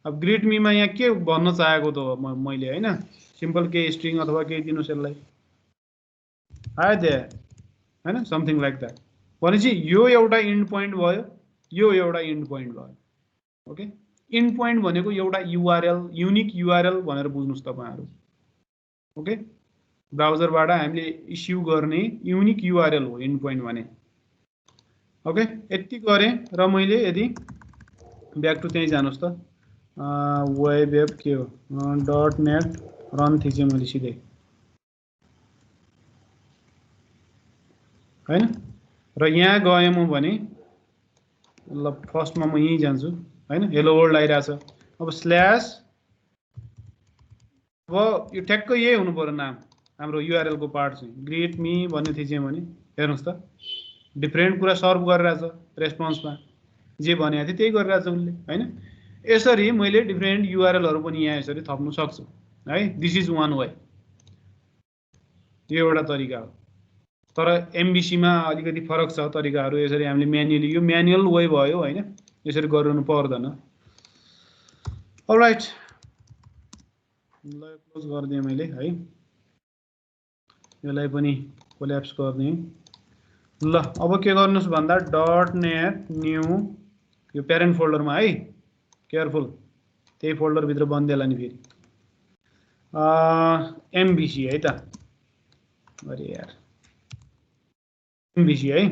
अब ग्रीट मीमा यहाँ के भन्न चाहेको त मैले हैन सिम्पल के स्ट्रिङ अथवा केही दिनुस् यसलाई आयो त्यहाँ हैन समथिङ लाइक द्याट भनेपछि यो एउटा इन्ड पोइन्ट भयो यो एउटा इन्ड पोइन्ट भयो ओके इन्ड पोइन्ट भनेको एउटा युआरएल युनिक युआरएल भनेर बुझ्नुस् तपाईहरु ओके ब्राउजरबाट हामीले इस्यु गर्ने युनिक युआरएल हो इन्ड पोइन्ट भने ओके यति गरे र मैले यदि ब्याक टु त्यही जानुस् त वेब एप के हो .net रन थिचे मैले सिधै हैन र यहाँ गए म भने ल फर्स्टमा म यही जान्छु हैन हेलो वर्ल्ड आइराछ अब स्ल्याश अब यो ठ्याक्कै यही हुनु पर्यो नाम हाम्रो युआरएल को पार्ट चाहिँ ग्रीट मी भन्ने थिचे भने हेर्नुस् त डिफरेन्ट कुरा सर्भ गरिरहेछ रेस्पोन्समा जे भनेको थिए त्यही गरिरहेछ उले हैन यसरी मैले डिफरेन्ट युआरएलहरु पनि यहाँ यसरी थप्न सक्छु है दिस इज वान वे यो एउटा तरिका हो तर एमबीसी मा अलिकति फरक छ तरिकाहरु यसरी हामीले म्यानुअली यो म्यानुअल वे भयो हैन यसरी गर्नु पर्दैन अलराइट ल क्लोज गर्दिए मैले है यसलाई पनि कोल्याप्स गर्ने ल अब के गर्नुस् भन्दा .net न्यू यो प्यारेन्ट फोल्डरमा है केयरफुल त्यही फोल्डर भित्र बन्देला नि फेरि एमबीसी है त अरे यार एमबीसी है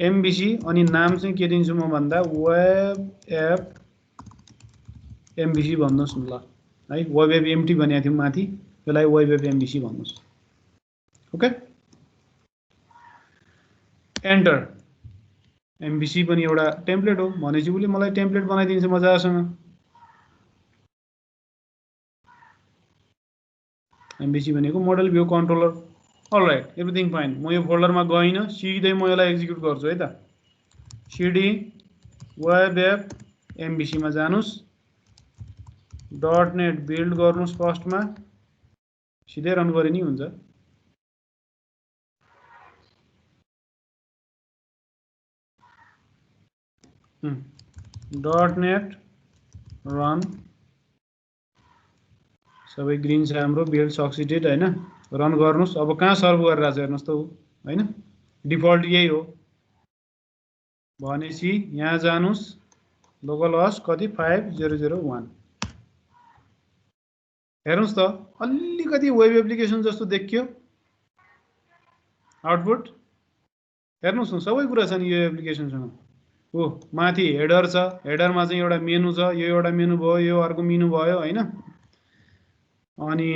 एमबीसी अनि नाम चाहिँ के दिन्छु म भन्दा वेब एप एमबीसी भन्नुस् न ल है वेब एप एमटी भनेको थियौ माथि यसलाई वेब एप एमबीसी भन्नुस् ओके एन्टर एमबीसी पनि एउटा टेम्प्लेट हो भनेपछि उले मलाई टेम्प्लेट बनाइदिन्छ मजासँग एमबीसी भनेको model view controller all right everything fine म यो फोल्डरमा गइन सिधै म यसलाई एक्जिक्युट गर्छु है त सीडी वेब एप एमबीसी मा जानुस् .net बिल्ड गर्नुस् फर्स्टमा सिधै रन गरे नि हुन्छ .net run सबै ग्रीन छ हाम्रो बिल्ड सक्सिडेड हैन रन गर्नुस् अब कहाँ सर्भ गरिरहेछ हेर्नुस् त हैन डिफल्ट यही हो भनेपछि यहाँ जानुस् लोकल होस्ट कति 5001 हेर्नुस् त अलिकति वेब एप्लिकेसन जस्तो देखियो आउटपुट हेर्नुस् न सबै कुरा छ नि यो एप्लिकेसनसँग ओ माथि हेडर छ हेडरमा चाहिँ एउटा मेनु छ यो एउटा मेनु भयो यो अर्को मेनु भयो हैन अनि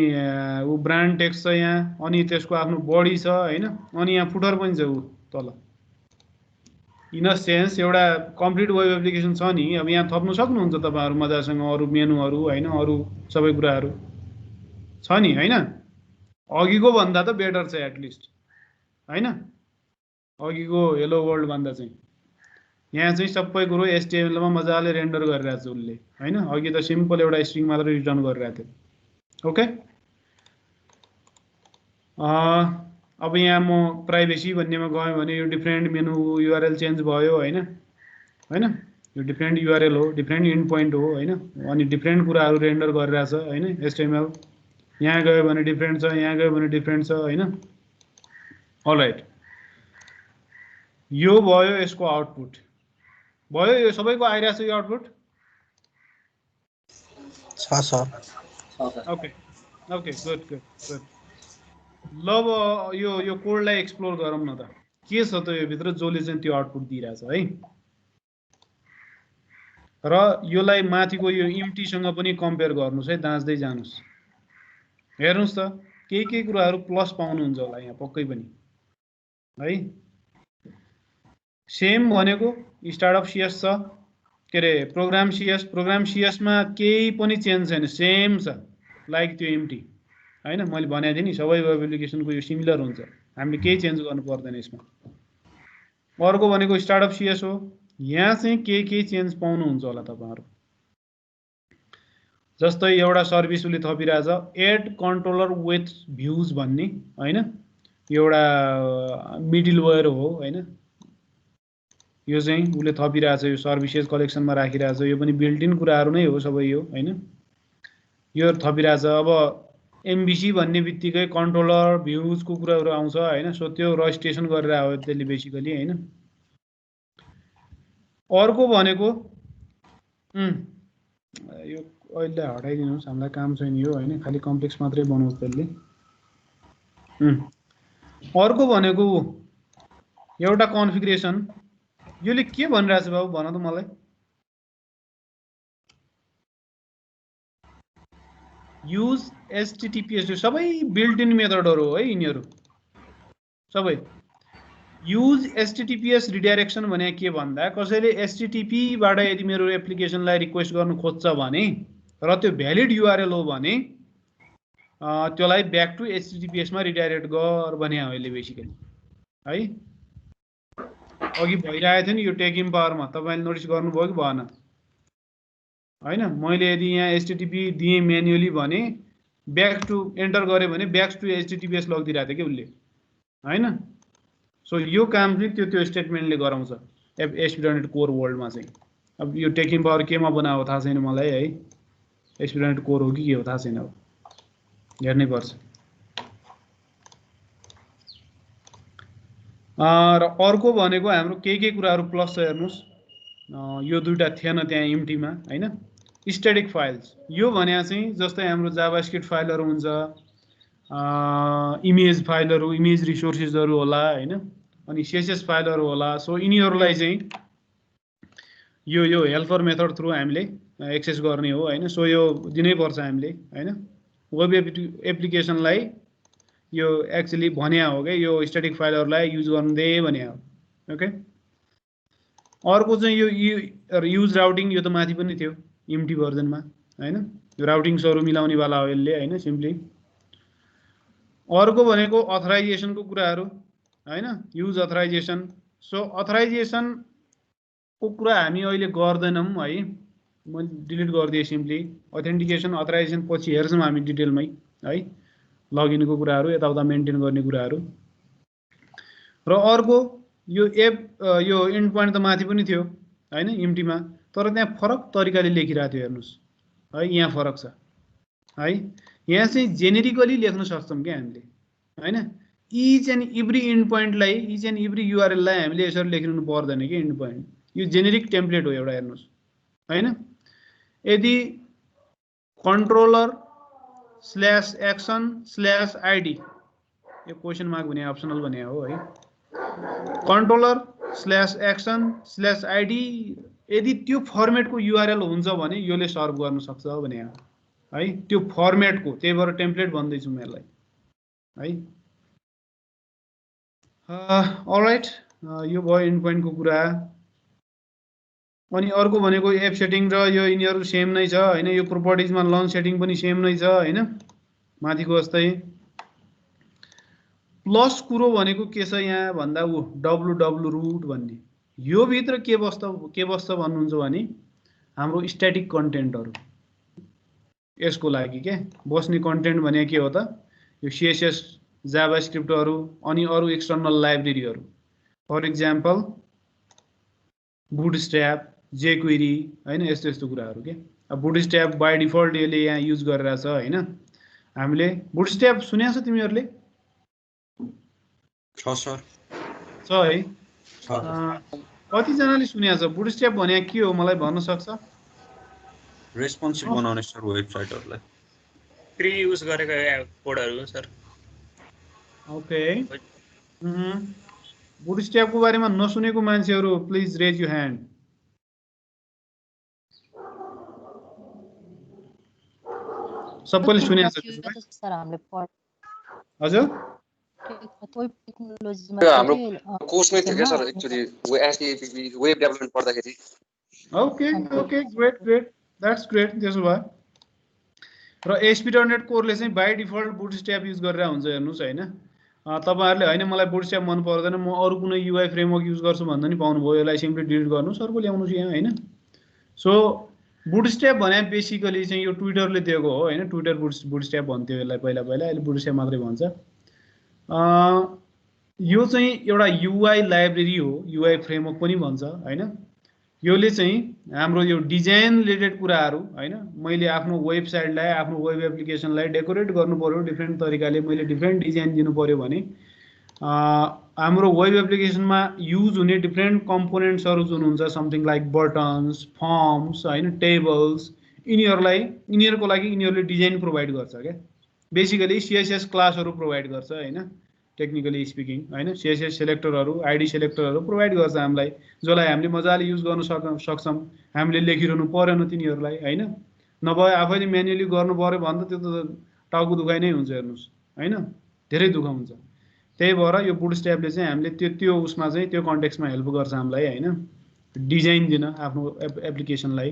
उ ब्रान्ड टेक्स्ट छ यहाँ अनि त्यसको आफ्नो बडी छ हैन अनि यहाँ फुटर पनि छ उ तल इन अ सेन्स एउटा कम्प्लिट वेब एप्लिकेसन छ नि अब यहाँ थप्नु सक्नुहुन्छ तपाईहरु मजासँग अरु मेनुहरु हैन अरु सबै कुराहरु छ नि हैन अघिको भन्दा त बेटर छ एटलिस्ट हैन अघिको हेलो वर्ल्ड भन्दा चाहिँ यहाँ चाहिँ सबै कुरो एचटीएमएल मा मजाले रेन्डर गरिरहेछ उले हैन अघि त सिम्पल एउटा स्ट्रिङ मात्र रिटर्न गरिरहेथ्यो ओके अब यहाँ म प्राइभेसी भन्नेमा गएँ भने यो डिफरेन्ट मेनु युआरएल चेन्ज भयो हैन हैन यो डिफरेन्ट युआरएल हो डिफरेन्ट इन्ड पोइन्ट हो हैन अनि डिफरेन्ट कुराहरु रेन्डर गरिरहेछ हैन एचटीएमएल यहाँ गयो भने डिफरेन्ट छ यहाँ गयो भने डिफरेन्ट छ हैन अलराइट यो भयो यसको आउटपुट भयो यो सबैको आइराछ यो आउटपुट छ sir okay okay good good good ल अब यो कोडलाई एक्सप्लोर गरौँ न त के छ त यो भित्र जसले चाहिँ त्यो आउटपुट दिइराछ है र योलाई माथिको यो इम्टी सँग पनि कम्पेयर गर्नुस् है दाँच्दै जानुस् हेर्नुस् त केही कुराहरु प्लस पाउनुहुन्छ होला यहाँ पक्कै पनि है सेम भनेको स्टार्टअप सीएस छ के रे प्रोग्राम सीएस मा केही पनि चेन्ज छैन सेम छ लाइक त्यो एम्प्टी हैन मैले भनेको थिएँ नि सबै वेब एप्लिकेसनको यो सिमिलर हुन्छ हामीले केही चेन्ज गर्नु पर्दैन यसमा अर्को भनेको स्टार्टअप सीएस हो यहाँ चाहिँ केही चेन्ज पाउनुहुन्छ होला तपाईहरु जस्तै एउटा सर्भिस उले थपिरहेछ एड कन्ट्रोलर विथ भ्यूज भन्ने हैन एउटा मिडलवेयर हो हैन यो चाहिँ उसले थपिरहेछ, यो सर्भिसेस कलेक्सनमा राखिरहेछ, यो पनि बिल्ट इन कुराहरू नै हो सबै यो हैन। यो थपिरहेछ। अब एमबिसी भन्ने बित्तिकै कन्ट्रोलर भ्युजको कुराहरू आउँछ हैन। सो त्यो रजिस्ट्रेसन गरेर आयो त्यसले बेसिकली हैन। अर्को भनेको यो अहिले हटाइदिनुहोस्, हामीलाई काम छैन यो हैन, खालि कम्प्लेक्स मात्रै बनाउँछ त्यसले। अर्को भनेको एउटा कन्फिगरेसन, योले के भनिरहेछ बाबु भन त मलाई। युज एचटीटीपीएस, सबै बिल्ट इन मेथडहरू हो है यिनीहरू सबै। युज एचटीटीपीएस रिडाइरेक्सन भने के भन्दा कसैले एचटीटीपी बाट यदि मेरो एप्लिकेसनलाई रिक्वेस्ट गर्नु खोज्छ भने र त्यो भ्यालिड युआरएल हो भने त्यसलाई ब्याक टु एचटीटीपीएस मा रिडाइरेक्ट गर भने हो यसले बेसिकली है। अघि भइरहेको थियो नि यो टेकिङ पावरमा, तपाईले नोटिस गर्नुभयो कि भएन हैन। मैले यदि यहाँ एचटीटीपी दिए म्यानुअली भने ब्याक टु एन्टर गरे भने ब्याक टु एचटीटीपीएस लगिदिरहेको थियो कि उसले हैन। सो यो काम चाहिँ त्यो स्टेटमेन्टले गराउँछ एसपी.NET कोर वर्ल्डमा चाहिँ। अब यो टेकिङ पावर केमा बनाएको थाहा छैन मलाई है, एसपी.NET कोर हो कि के हो थाहा छैन, अब हेर्नै पर्छ। र अर्को भनेको हाम्रो के कुराहरू प्लस छ हेर्नुस्, यो दुईटा थिएन त्यहाँ एमटीमा हैन। स्ट्याटिक फाइल्स यो भने चाहिँ जस्तै हाम्रो जाभास्क्रिप्ट फाइलहरू हुन्छ, इमेज फाइलहरू, इमेज रिसोर्सेसहरू होला हैन, अनि सीएसएस फाइलहरू होला। सो यिनीहरूलाई चाहिँ यो हेल्पर मेथड थ्रु हामीले एक्सेस गर्ने हो हैन। सो यो दिनै पर्छ हामीले हैन। वेब एप्लिकेसनलाई यो एक्चुअली भन्या हो के यो स्ट्याटिक फाइलहरूलाई युज गर्नु दे भन्या हो। ओके। अर्को चाहिँ यो युज राउटिङ, यो त माथि पनि थियो एमटी भर्जनमा हैन। यो राउटिङ्सहरू मिलाउने वाला हो यसले हैन सिम्पली। अर्को भनेको अथराइजेसनको कुराहरू हैन, युज अथराइजेसन। सो अथराइजेसन को कुरा हामी अहिले गर्दैनौँ है, म डिलिट गरिदिएँ सिम्पली। अथेन्टिकेसन अथराइजेसन पछि हेर्छौँ हामी डिटेलमै है, लगइनको कुराहरू, यताउता मेन्टेन गर्ने कुराहरू। र अर्को यो यो एन्ड पोइन्ट त माथि पनि थियो हैन एमटीमा, तर त्यहाँ फरक तरिकाले लेखिरहेको थियो हेर्नुस् है, यहाँ फरक छ है। यहाँ चाहिँ जेनेरिकली लेख्न सक्छौँ क्या हामीले हैन। इच एन्ड एभ्री एन्ड पोइन्टलाई, इच एन्ड एभ्री युआरएललाई हामीले यसरी लेखिनु पर्दैन कि एन्ड पोइन्ट। यो जेनेरिक टेम्प्लेट हो एउटा हेर्नुस् हैन। यदि कन्ट्रोलर /action/id, यो क्वेसन मार्क भने अप्सनल भने हो है। कन्ट्रोलर /action/id यदि त्यो फर्मेटको युआरएल हुन्छ भने योले सर्भ गर्न सक्छ भने है, त्यो फर्मेटको, त्यही भएर टेम्प्लेट भन्दैछु म यसलाई है। अलराइट, यो भयो एन्ड पोइन्टको कुरा। अनि अर्को भनेको एप सेटिङ र यो यिनीहरू सेम नै छ हैन। यो प्रोपर्टिजमा लन्च सेटिङ पनि सेम नै छ हैन, माथिको जस्तै। प्लस कुरो भनेको के छ यहाँ भन्दा www रूट भन्ने, यो भित्र के बस्छ भन्नुहुन्छ भने हाम्रो स्ट्याटिक कन्टेन्टहरू, यसको लागि के बस्ने कन्टेन्ट भने के हो त, यो सीएसएस जाभास्क्रिप्टहरू अनि अरू एक्सटर्नल लाइब्रेरीहरू, फर इक्जाम्पल बुटस्ट्र्याप, जेक्वेरी हैन, यस्तो यस्तो कुराहरू के। अब बुटस्ट्र्याप बाई डिफल्ट यसले यहाँ युज गरिरहेछ हैन। हामीले बुटस्ट्र्याप सुनेछ तिमीहरूले? छ सर, छ है। कतिजनाले सुनेछ? बुटस्ट्र्याप भने के हो मलाई भन्न सक्छ? रेस्पोन्सिभ बनाउने सर वेबसाइटहरूलाई, प्री युज गरेको कोडहरू सर। ओके। बुटस्ट्र्यापको बारेमा नसुनेको मान्छेहरू प्लिज रेज यु ह्यान्ड। सबैले सुनेछ सर हामीले हजुर? हाम्रो कोर्समै थियो क्या सर एक्चुअली वेब डेभलपमेन्ट पढ्दाखेरि। Okay okay, great great, that's great. त्यसो भए र एसपी.NET कोरले चाहिँ बाई डिफल्ट बुटस्ट्र्याप युज गरेर हुन्छ हेर्नुस् हैन। तपाईहरुले हैन मलाई बुटस्ट्र्याप मन पर्दैन म अरु कुनै युआई फ्रेमवर्क युज गर्छु भन्दा नि पाउनुभयो। यसलाई सिम्पली डिलिट गर्नुस्, अर्को ल्याउनुस् यहाँ हैन। सो बुटस्ट्र्याप भने बेसिकली चाहिँ यो ट्विटरले दिएको हो हैन। ट्विटर बुटस्ट्र्याप भन्थ्यो यसलाई पहिला, अहिले बुटस्ट्र्याप मात्रै भन्छ। यो चाहिँ एउटा युआई लाइब्रेरी हो, युआई फ्रेमवर्क पनि भन्छ हैन। योले चाहिँ हाम्रो यो डिजाइन रिलेटेड कुराहरू हैन, मैले आफ्नो वेबसाइटलाई आफ्नो वेब एप्लिकेसनलाई डेकोरेट गर्नु पर्यो डिफ्रेन्ट तरिकाले, मैले डिफ्रेन्ट डिजाइन दिनु पर्यो भने हाम्रो वेब एप्लिकेसनमा युज हुने डिफ्रेन्ट कम्पोनेन्ट्सहरू जुन हुन्छ समथिङ लाइक बटन्स, फर्म्स हैन, टेबल्स, यिनीहरूको लागि यिनीहरूले डिजाइन प्रोभाइड गर्छ क्या। बेसिकली सीएसएस क्लासहरू प्रोभाइड गर्छ हैन, टेक्निकली स्पिकिङ हैन। सीएसएस सेलेक्टरहरू, आईडी सेलेक्टरहरू प्रोभाइड गर्छ हामीलाई, जसलाई हामीले मजाले युज गर्न सक्छौं। हामीले लेखिरहनु परेन तिनीहरूलाई हैन, नभए आफैले म्यानुअली गर्नु पर्यो भने त त्यो त टाउको दुखाइ नै हुन्छ हेर्नुस् हैन, धेरै दुःख हुन्छ। त्यही भएर यो बुटस्ट्र्यापले चाहिँ हामीले त्यो उसमा चाहिँ त्यो कन्टेक्स्टमा हेल्प गर्छ हामीलाई हैन, डिजाइन दिन आफ्नो एप्लिकेसनलाई।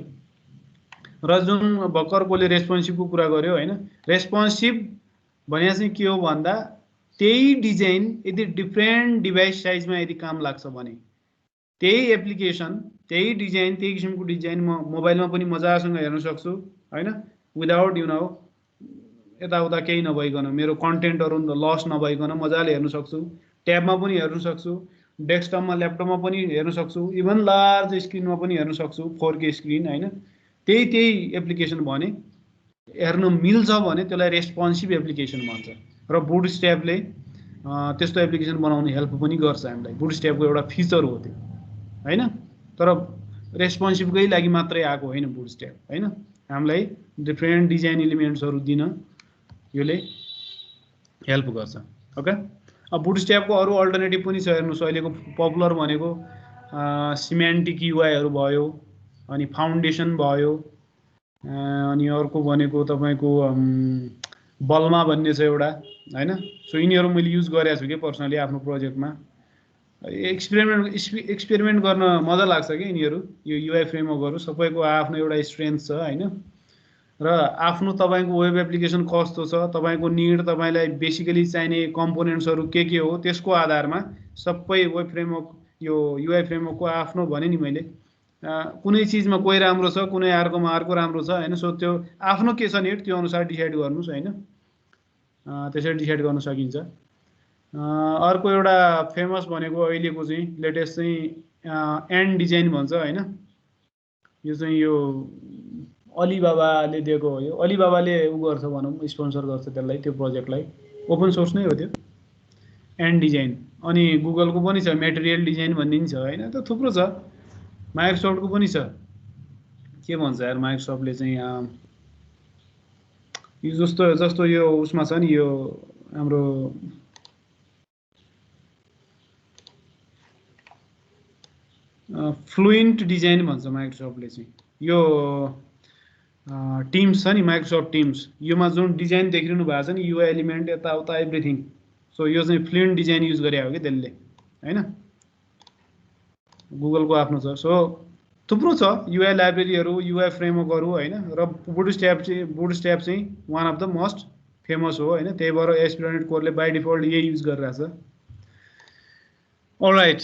र जुन भर्खर कोले रेस्पोन्सिभको कुरा गर्यो हैन, रेस्पोन्सिभ भने चाहिँ के हो भन्दा त्यही डिजाइन यदि डिफ्रेन्ट डिभाइस साइजमा यदि काम लाग्छ भने त्यही एप्लिकेसन, त्यही डिजाइन, त्यही किसिमको डिजाइन म मोबाइलमा पनि मजासँग हेर्न सक्छु हैन, विदाउट यु नो यताउता केही नभइकन, मेरो कन्टेन्टहरू लस नभइकन मजाले हेर्न सक्छु। ट्याबमा पनि हेर्न सक्छु, डेस्कटपमा ल्यापटपमा पनि हेर्न सक्छु, इभन लार्ज स्क्रिनमा पनि हेर्न सक्छु, 4K स्क्रिन हैन। त्यही एप्लिकेसन भने हेर्न मिल्छ भने त्यसलाई रेस्पोन्सिभ एप्लिकेसन भन्छ। र बुटस्ट्र्यापले त्यस्तो एप्लिकेसन बनाउने हेल्प पनि गर्छ हामीलाई, बुटस्ट्र्यापको एउटा फिचर हो त्यो हैन। तर रेस्पोन्सिभकै लागि मात्रै आएको होइन बुटस्ट्र्याप हैन, हामीलाई डिफ्रेन्ट डिजाइन एलिमेन्ट्सहरू दिन यसले हेल्प गर्छ। ओके, अब बुटस्ट्र्यापको अरू अल्टरनेटिभ पनि छ हेर्नुहोस्। अहिलेको पपुलर भनेको सिमेन्टिक युआईहरू भयो, अनि फाउन्डेसन भयो, अनि अर्को भनेको तपाईँको बल्मा भन्ने छ एउटा हैन। सो यिनीहरू मैले युज गरेको छु कि पर्सनली आफ्नो प्रोजेक्टमा। एक्सपेरिमेन्ट गर्न मजा लाग्छ कि यिनीहरू, यो युआई फ्रेमवर्कहरू सबैको आफ्नो एउटा स्ट्रेन्थ छ हैन। र आफ्नो तपाईँको वेब एप्लिकेसन कस्तो छ, तपाईँको निड, तपाईँलाई बेसिकली चाहिने कम्पोनेन्ट्सहरू के हो, त्यसको आधारमा सबै वेब फ्रेमवर्क, यो युआई फ्रेमवर्कको आफ्नो भने नि मैले, कुनै चिजमा कोही राम्रो छ, कुनै अर्कोमा अर्को राम्रो छ हैन। सो त्यो आफ्नो के छ निड त्यो अनुसार डिसाइड गर्नुस् हैन, त्यसरी डिसाइड गर्न सकिन्छ। अर्को एउटा फेमस भनेको अहिलेको चाहिँ लेटेस्ट चाहिँ एन्ड डिजाइन भन्छ हैन। यो चाहिँ यो अलिबाबाले दिएको हो, यो अलिबाबाले उ गर्छ भनौँ, स्पोन्सर गर्छ त्यसलाई, त्यो प्रोजेक्टलाई। ओपन सोर्स नै हो त्यो एन्ड डिजाइन। अनि गुगलको पनि छ मेटेरियल डिजाइन भन्ने नि छ हैन, त्यो थुप्रो छ। माइक्रोसफ्टको पनि छ, के भन्छ यार माइक्रोसफ्टले चाहिँ यो जस्तो यो उसमा छ नि, यो हाम्रो फ्लुएन्ट डिजाइन भन्छ माइक्रोसफ्टले चाहिँ। यो टिम्स छ नि, माइक्रोसफ्ट टिम्स, योमा जुन डिजाइन देखिरहनु भएको छ नि, युआई एलिमेन्ट यताउता एभ्रिथिङ, सो यो चाहिँ फ्लुएन्ट डिजाइन युज गरे हो कि त्यसले हैन, गुगलको आफ्नो छ। सो थुप्रो छ युआई लाइब्रेरीहरू, युआई फ्रेमवर्कहरू हैन। र बुटस्ट्र्याप चाहिँ one of the most famous हो हैन। त्यही भएर एस्पिरेन्ट कोरले बाई डिफल्ट यही युज गरिरहेछ। अलराइट,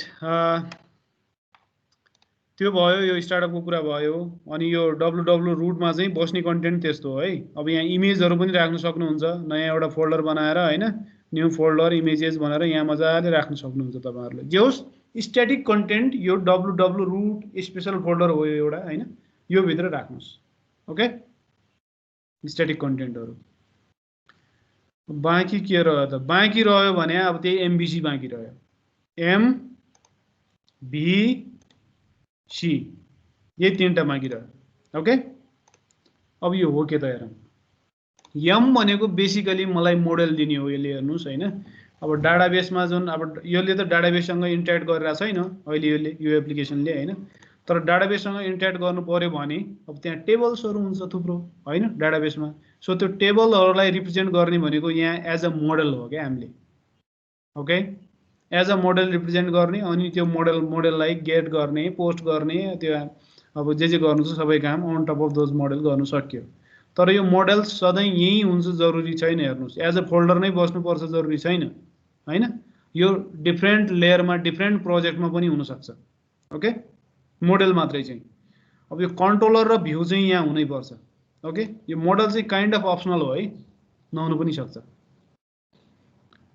त्यो भयो, यो स्टार्टअपको कुरा भयो। अनि यो www रुटमा चाहिँ बस्ने कन्टेन्ट त्यस्तो हो है। अब यहाँ इमेजहरू पनि राख्न सक्नुहुन्छ, नयाँ एउटा फोल्डर बनाएर हैन, न्यू फोल्डर इमेजेस भनेर यहाँ मजाले राख्न सक्नुहुन्छ तपाईहरुले। जे होस् स्ट्याटिक कन्टेन्ट यो www रुट स्पेशल फोल्डर हो यो एउटा हैन, यो भित्र राख्नुस्। Okay, static कन्टेन्टहरू। बाँकी के रह्यो त? बाँकी रह्यो भने अब त्यही एमबीसी बाँकी रह्यो, एमबीसी, यही तीनटा बाँकी रह्यो। ओके, अब यो हो के त हेरौँ। यम भनेको बेसिकली मलाई मोडल दिने हो यसले, हेर्नुस् हैन। अब डाटाबेसमा जुन अब यसले त डाटाबेससँग इन्टरेक्ट गरिरहेको छैन अहिले यो एप्लिकेसनले हैन, तर डाटाबेससँग इन्टरेक्ट गर्नु पर्यो भने अब त्यहाँ टेबल्सहरू हुन्छ थुप्रो हैन डाटाबेसमा। सो त्यो टेबलहरूलाई रिप्रेजेन्ट गर्ने भनेको यहाँ एज अ मोडल हो क्या हामीले। Okay, as a model represent गर्ने, अनि त्यो मोडललाई गेट गर्ने, पोस्ट गर्ने, त्यो अब जे गर्नु छ सबै काम on top of those model गर्नु सक्यो। तर यो मोडल सधैँ यही हुन्छ जरुरी छैन, हेर्नुस्। एज अ फोल्डर नै बस्नुपर्छ जरुरी छैन हैन, यो डिफ्रेन्ट लेयरमा डिफ्रेन्ट प्रोजेक्टमा पनि हुन सक्छ। ओके, मोडल मात्रै चाहिँ। अब यो कन्ट्रोलर र भ्यू चाहिँ यहाँ हुनै पर्छ। ओके, यो मोडल चाहिँ काइन्ड अफ अप्सनल हो है, नहुनु पनि सक्छ।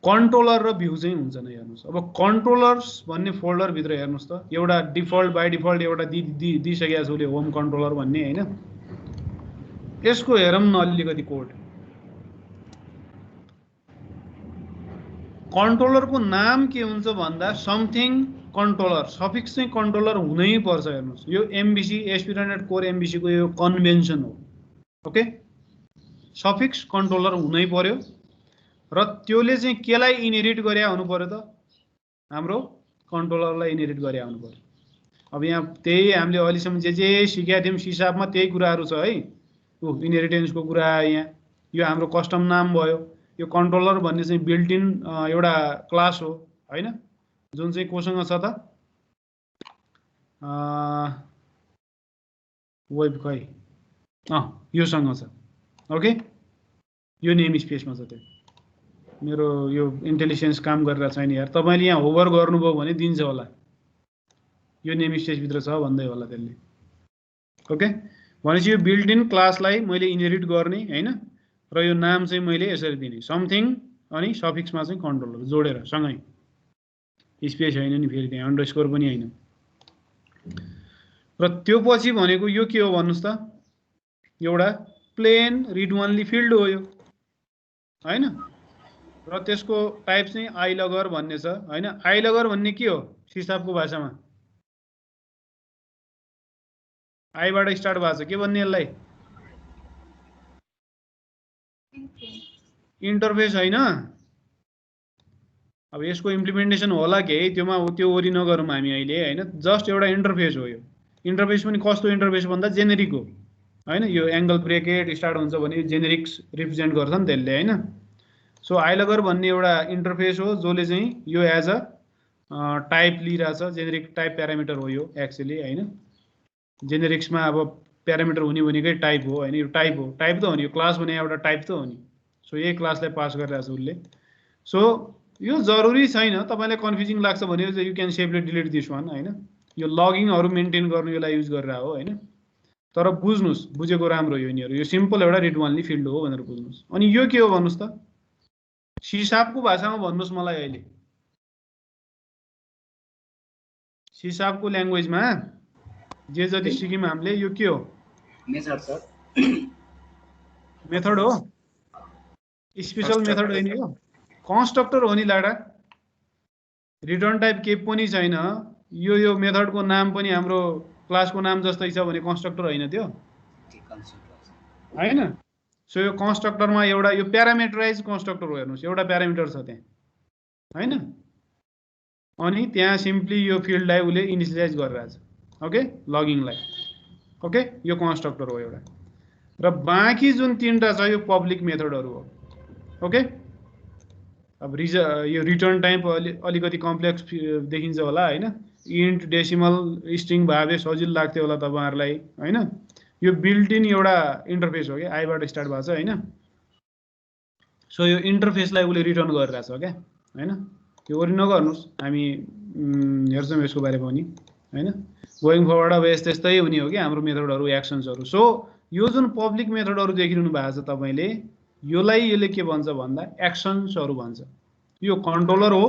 कन्ट्रोलर र भ्यू चाहिँ हुन्छन् हेर्नुस्। अब कन्ट्रोलर्स भन्ने फोल्डर भित्र हेर्नुस् त एउटा डिफल्ट बाइ डिफल्ट एउटा दिइसकेको छु उसले होम कन्ट्रोलर भन्ने हैन। यसको हेरौँ न अलिकति कोड। कन्ट्रोलरको नाम के हुन्छ भन्दा समथिङ कन्ट्रोलर, सफिक्स चाहिँ कन्ट्रोलर हुनै पर्छ हेर्नुस्। यो एमबीसी एस्पिरेटेड कोर एमबीसी को यो कन्भेन्सन हो। ओके, सफिक्स कन्ट्रोलर हुनै पर्यो र त्योले चाहिँ केलाई इनहेरिट गरे हुनु पर्यो त हाम्रो कन्ट्रोलरलाई इनहेरिट गरे हुनु पर्यो। अब यहाँ त्यही हामीले अहिलेसम्म जे सिकेका थियौं सिसाबमा त्यही कुराहरू छ है। इनहेरिटेन्सको कुरा यहाँ यो हाम्रो कस्टम नाम भयो। यो कन्ट्रोलर भन्ने चाहिँ बिल्ट इन एउटा क्लास हो हैन, जुन चाहिँ कोसँग छ त वेब खै योसँग छ। ओके, यो नेम स्पेसमा छ। त्यो मेरो यो इन्टेलिजेन्स काम गरेर छैन यार। तपाईले यहाँ होभर गर्नुभयो भने दिन्छ होला, यो नेम स्पेस भित्र छ भन्दै होला त्यसले। ओके, भनेपछि यो बिल्ट इन क्लासलाई मैले इनहेरिट गर्ने हैन, र यो नाम चाहिँ मैले यसरी दिने समथिङ अनि सफिक्समा चाहिँ कन्ट्रोलर जोडेर सँगै। स्पेस हैन नि, फेरि त्यहाँ अन्डरस्कोर पनि हैन। र त्यो पछि भनेको यो के हो भन्नुस् त, एउटा प्लेन रिड ओन्ली फिल्ड हो यो हैन। र त्यसको टाइप चाहिँ आइलगर भन्ने छ हैन। आइलगर भन्ने के हो सिसाबको भाषामा? आइबाट स्टार्ट भएको छ, के भन्ने यसलाई? इन्टरफेस हैन। अब यसको इम्प्लिमेन्टेसन होला के त्यो वरि नगरौँ हामी अहिले हैन। जस्ट एउटा इन्टरफेस हो यो। इन्टरफेस पनि कस्तो इन्टरफेस भन्दा जेनेरिक हो हैन। यो एंगल ब्रेकेट स्टार्ट हुन्छ भने जेनेरिक्स रिप्रेजेन्ट गर्छ नि त्यसले हैन। सो आइलगर भन्ने एउटा इन्टरफेस हो जसले चाहिँ यो एज अ टाइप लिइराछ। जेनेरिक टाइप प्यारामिटर हो यो एक्चुअली हैन। जेनेरिक्समा अब प्यारामिटर हुने भनेकै टाइप हो हैन। यो टाइप हो, टाइप त हो नि, यो क्लास भने एउटा टाइप त हो नि। सो यही क्लासलाई पास गरिरहेछ उसले। सो यो जरुरी छैन, तपाईलाई कन्फ्युजिङ लाग्छ भने you can safely delete this one हैन। यो लगिङहरु मेन्टेन गर्नु यसलाई युज गरेर हो हैन। तर बुझ्नुस्, बुझेको राम्रो यो यिनीहरु। यो सिम्पल एउटा रिड ओन्ली फिल्ड हो भनेर बुझ्नुस्। अनि यो के हो भन्नुस् त, सिसाबको भाषामा भन्नुस् मलाई अहिले। सिसाबको ल्याङ्ग्वेजमा जे जति सिक्यौं हामीले यो के हो? Method sir. मेथड हो, स्पेशल मेथड हैन यो। कन्स्ट्रक्टर हो नि लाडा। रिटर्न टाइप के पनि छैन। यो मेथडको नाम पनि हाम्रो क्लासको नाम जस्तै छ भने कन्स्ट्रक्टर हैन त्यो हैन। सो यो कन्स्ट्रक्टरमा एउटा यो प्यारामिटराइज कन्स्ट्रक्टर हो हेर्नुस्। एउटा प्यारामिटर छ त्यहाँ हैन। अनि त्यहाँ सिम्पली यो फिल्डलाई उले इनिशियलाइज गरिरहेछ। ओके, लगिङलाई। ओके, यो कन्स्ट्रक्टर हो एउटा। र बाँकी जुन तीनटा छ यो पब्लिक मेथडहरु हो। ओके, अब यो रिटर्न टाइप अलिकति कम्प्लेक्स देखिन्छ होला हैन। इन्ट डेसिमल स्ट्रिङ भावे सजिलो लाग्थ्यो होला तपाईहरुलाई हैन। यो बिल्ट इन एउटा इन्टरफेस हो के, आइबाट स्टार्ट भएको छ हैन। सो यो इन्टरफेसलाई उले रिटर्न गरिरहेछ क्या हैन। यो वरि नगर्नुस्, हामी हेर्छौं यसको बारेमा पनि हैन। गोइङ फरवर्ड अब यस्तै हुने हो कि हाम्रो मेथडहरु, एक्सन्सहरु। सो यो जुन पब्लिक मेथडहरु देखिरहनु भएको छ तपाईले, यसले के भन्छ भन्दा एक्सन्सहरु भन्छ। यो कन्ट्रोलर हो।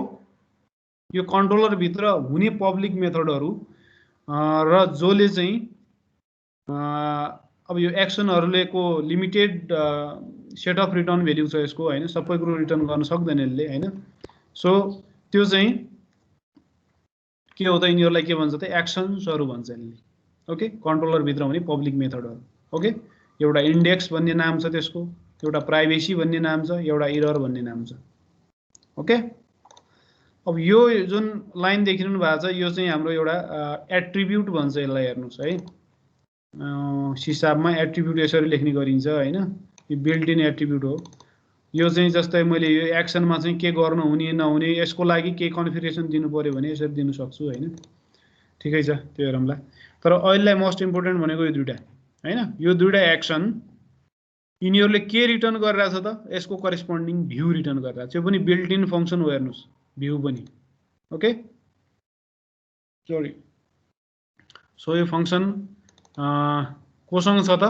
यो कन्ट्रोलर भित्र हुने पब्लिक मेथडहरु र जसले चाहिँ अब यो एक्सनहरुले को limited set of return value छ यसको हैन। सबै कुरो रिटर्न गर्न सक्दैन यसले हैन। सो त्यो चाहिँ के हो त, यिनीहरुलाई के भन्छ त एक्सन्सहरु भन्छ यसले। ओके, कन्ट्रोलर भित्र हुने पब्लिक मेथडहरु। ओके, एउटा इन्डेक्स भन्ने नाम छ त्यसको, एउटा प्राइभेसी भन्ने नाम छ, एउटा एरर भन्ने नाम छ। ओके, अब यो जुन लाइन देखिरहनु भएको छ यो चाहिँ हाम्रो एउटा एट्रिब्युट भन्छ यसलाई हेर्नुस् है। सिसाबमा एट्रिब्युट यसरी लेख्ने गरिन्छ हैन। यो बिल्ट इन एट्रिब्युट हो। यो चाहिँ जस्तै मैले यो एक्सनमा चाहिँ के गर्नु हुने नहुने यसको लागि के कन्फिगरेसन दिनु पर्यो भने यसरी दिनु सक्छु हैन। ठिकै छ, त्यो हेरौँला। तर अहिलेलाई मोस्ट इम्पोर्टेन्ट भनेको यो दुईटा हैन। यो दुईटा एक्सन यिनीहरुले के रिटर्न गरिरहेछ त, यसको करेस्पोन्डिङ भ्यू रिटर्न गरिरहेछ। यो पनि बिल्ट इन फंक्सन हो हेर्नुस्, भ्यू पनि। Okay, sorry. सो यो फंक्सन कोसँग छ त,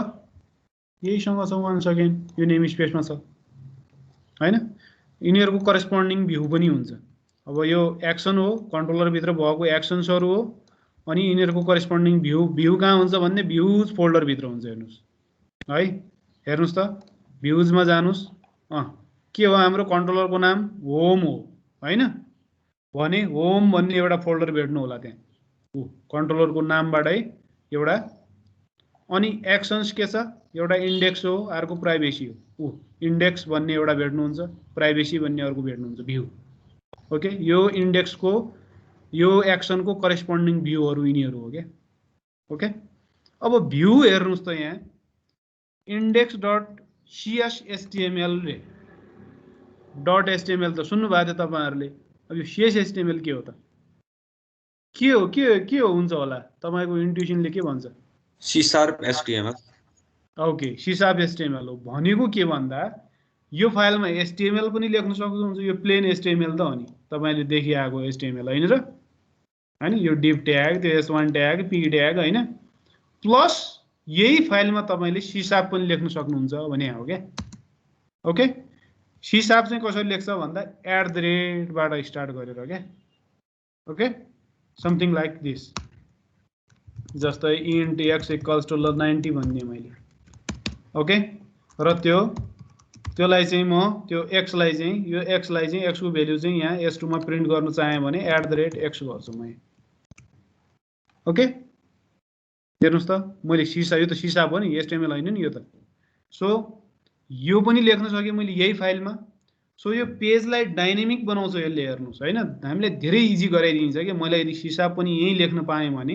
यहीसँग छ। 1 सेकेन्ड, यो नेम स्पेसमा छ हैन। यिनीहरूको करेस्पोन्डिङ भ्यू पनि हुन्छ। अब यो एक्सन हो, कन्ट्रोलर भित्र भएको एक्सन्सहरु हो, अनि यिनीहरूको करेस्पोन्डिङ भ्यू कहाँ हुन्छ भन्ने भ्यूज फोल्डर भित्र हुन्छ। हेर्नुस् है, हेर्नुस् त भ्यूजमा जानुस्। के हो हाम्रो कन्ट्रोलरको नाम? होम हो हैन भने होम भन्ने एउटा फोल्डर भेट्नु होला त्यहाँ कन्ट्रोलरको नामबाटै एउटा। अनि एक्सन्स के छ? एउटा इन्डेक्स हो, अर्को प्राइभेसी हो। इन्डेक्स भन्ने एउटा भेट्नुहुन्छ, प्राइभेसी भन्ने अर्को भेट्नुहुन्छ, भ्यू। ओके, यो इन्डेक्सको यो एक्सनको करेस्पोन्डिङ भ्यूहरू यिनीहरू हो के। ओके, अब भ्यू हेर्नुस् त यहाँ index.cshtml रे .html त सुन्नु भएको थियो तपाईहरुले। अब यो cshtml के हो त? के हो हुन्छ होला? तपाईको इन्ट्युसनले के भन्छ? C# HTML। Okay, C# HTML हो भनेको के भन्दा यो फाइलमा HTML पनि लेख्न सक्नुहुन्छ। यो प्लेन HTML त हो नि, तपाईले देखिआएको HTML हैन र? हैन, यो div ट्याग, त्यो s1 ट्याग, p ट्याग हैन, प्लस यही फाइलमा तपाईले C# पनि लेख्न सक्नुहुन्छ भने हो के। ओके, C# चाहिँ कसरी लेख्छ भन्दा @ बाट स्टार्ट गरेर के। ओके, समथिङ लाइक दिस, जस्तै int x = 90 भन्ने मैले। ओके, र त्योलाई चाहिँ म त्यो x लाई चाहिँ यो x लाई चाहिँ x को भ्यालु चाहिँ यहाँ s2 मा प्रिन्ट गर्न चाहे भने @x गर्छु म। ओके, हेर्नुस् त मैले यो त C# हो नि, HTML हैन नि यो त। सो यो पनि लेख्न सके मैले यही फाइलमा। सो यो पेजलाई डाइनामिक बनाउँछ यसले। हेर्नुस् हैन, हामीले धेरै इजी गराइदिन्छ के। मैले यदि C# पनि यही लेख्न पाएँ भने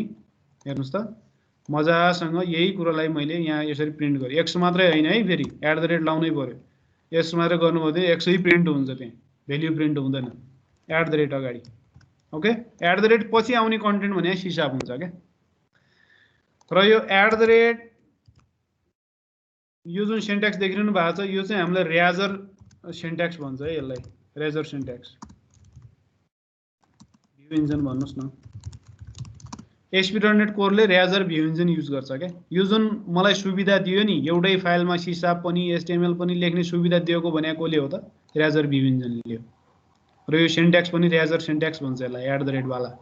हेर्नुस् त मजासँग यही कुरालाई मैले यहाँ यसरी प्रिन्ट गरेँ। x मात्रै हैन है, फेरि @ लाउनै पर्यो। s मात्र गर्नुभयो भने x ही प्रिन्ट हुन्छ, त्यहाँ भ्यालु प्रिन्ट हुँदैन @ अगाडि। ओके, @ पछि आउने कन्टेन्ट भने C# हुन्छ के। र यो @ यो जुन सिन्ट्याक्स देखिरहनु भएको छ यो चाहिँ हामीलाई रेजर सिन्ट्याक्स भन्छ है। यसलाई रेजर सिन्ट्याक्स, भ्यू इन्जिन भन्नुस् न। ASP.NET कोरले रेजर भ्यू इन्जिन युज गर्छ के। यो जुन मलाई सुविधा दियो नि, एउटै फाइलमा C# पनि HTML पनि लेख्ने सुविधा दिएको भने कोले हो त? रेजर भ्यू इन्जिनले हो। र यो सिन्ट्याक्स पनि रेजर सिन्ट्याक्स भन्छ यसलाई, @ वाला।